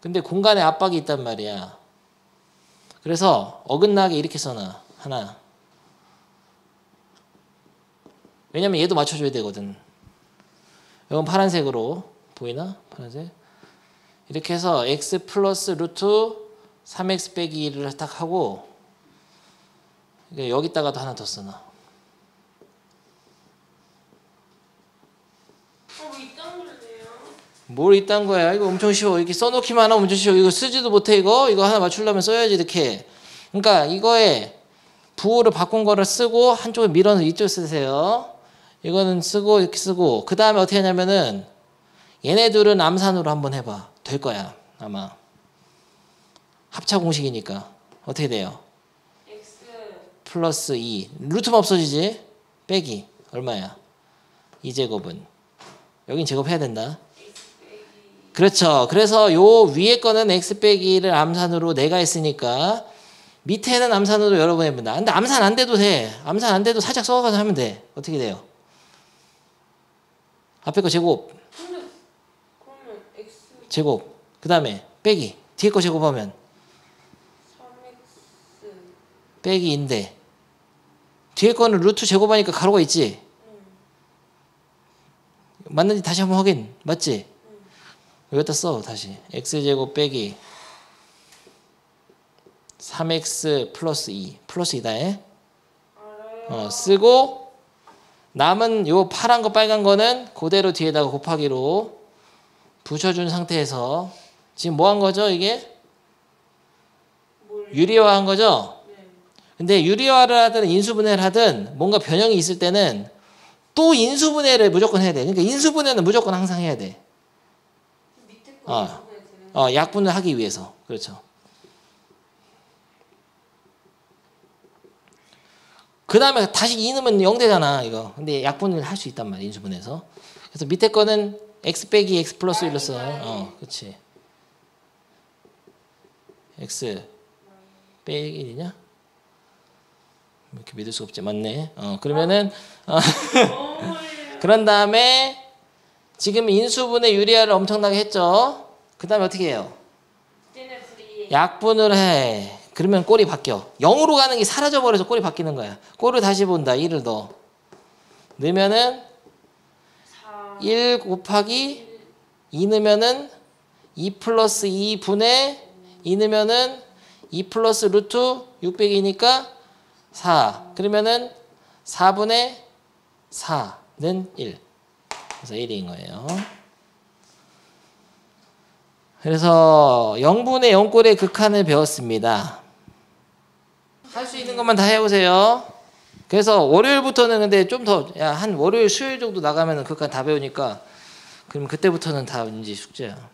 근데 공간에 압박이 있단 말이야. 그래서 어긋나게 이렇게 써놔. 하나. 왜냐면 얘도 맞춰줘야 되거든. 이건 파란색으로 보이나? 파란색. 이렇게 해서 x 플러스 루트 3x 빼기 1을 딱 하고 여기다가도 하나 더 써놔.
이딴 걸래요?
뭘 이딴 거야? 이거 엄청 쉬워. 이렇게 써놓기만 하면 엄청 쉬워. 이거 쓰지도 못해 이거 하나 맞추려면 써야지 이렇게. 그러니까 이거에 부호를 바꾼 거를 쓰고 한쪽에 밀어서 이쪽 쓰세요. 이거는 쓰고 이렇게 쓰고 그 다음에 어떻게 하냐면은 얘네들은 암산으로 한번 해봐. 될 거야 아마. 합차 공식이니까 어떻게 돼요?
X
플러스 2 루트만 없어지지? 빼기 얼마야? 2제곱은 여긴 제곱해야 된다. 그렇죠. 그래서 요 위에 거는 x 빼기를 암산으로 내가 했으니까 밑에는 암산으로 여러 번 해본다. 근데 암산 안 돼도 돼. 암산 안 돼도 살짝 써가서 하면 돼. 어떻게 돼요? 앞에 거 제곱.
근데 그러면 X
제곱. 그 다음에 빼기. 뒤에 거 제곱하면
3X
빼기인데 뒤에 거는 루트 제곱하니까 가로가 있지? 맞는지 다시 한번 확인. 맞지? 여기다 써 다시. x제곱 빼기 3x 플러스 2 플러스 2다 해. 쓰고 남은 요 파란 거 빨간 거는 그대로 뒤에다가 곱하기로 붙여준 상태에서 지금 뭐 한 거죠 이게? 유리화 한 거죠? 근데 유리화를 하든 인수분해를 하든 뭔가 변형이 있을 때는 또 인수분해를 무조건 해야 돼. 그러니까 인수분해는 무조건 항상 해야 돼.
밑에 거
약분을 하기 위해서. 그렇죠. 그 다음에 다시 2 넣으면 0 되잖아 이거. 근데 약분을 할 수 있단 말이야 인수분해에서. 그래서 밑에 거는 x 빼기 x 플러스 1로 써. 그렇지. x 빼기 1이냐? 이렇게 믿을 수 없지. 맞네. 그러면은 그런 다음에 지금 인수분해 유리화를 엄청나게 했죠. 그 다음에 어떻게 해요? 약분을 해. 그러면 꼴이 바뀌어. 0으로 가는 게 사라져버려서 꼴이 바뀌는 거야. 꼴을 다시 본다. 1을 넣어. 넣으면은 1 곱하기 2 넣으면은 2 플러스 2 분의 2 넣으면은 2 플러스 루트 6 빼기니까 4. 그러면은 4분의 4는 1. 그래서 1인 거예요. 그래서 0분의 0꼴의 극한을 배웠습니다. 할 수 있는 것만 다 해오세요. 그래서 월요일부터는 근데 좀 더, 한 월요일 수요일 정도 나가면 극한 다 배우니까 그럼 그때부터는 다 왠지 숙제야.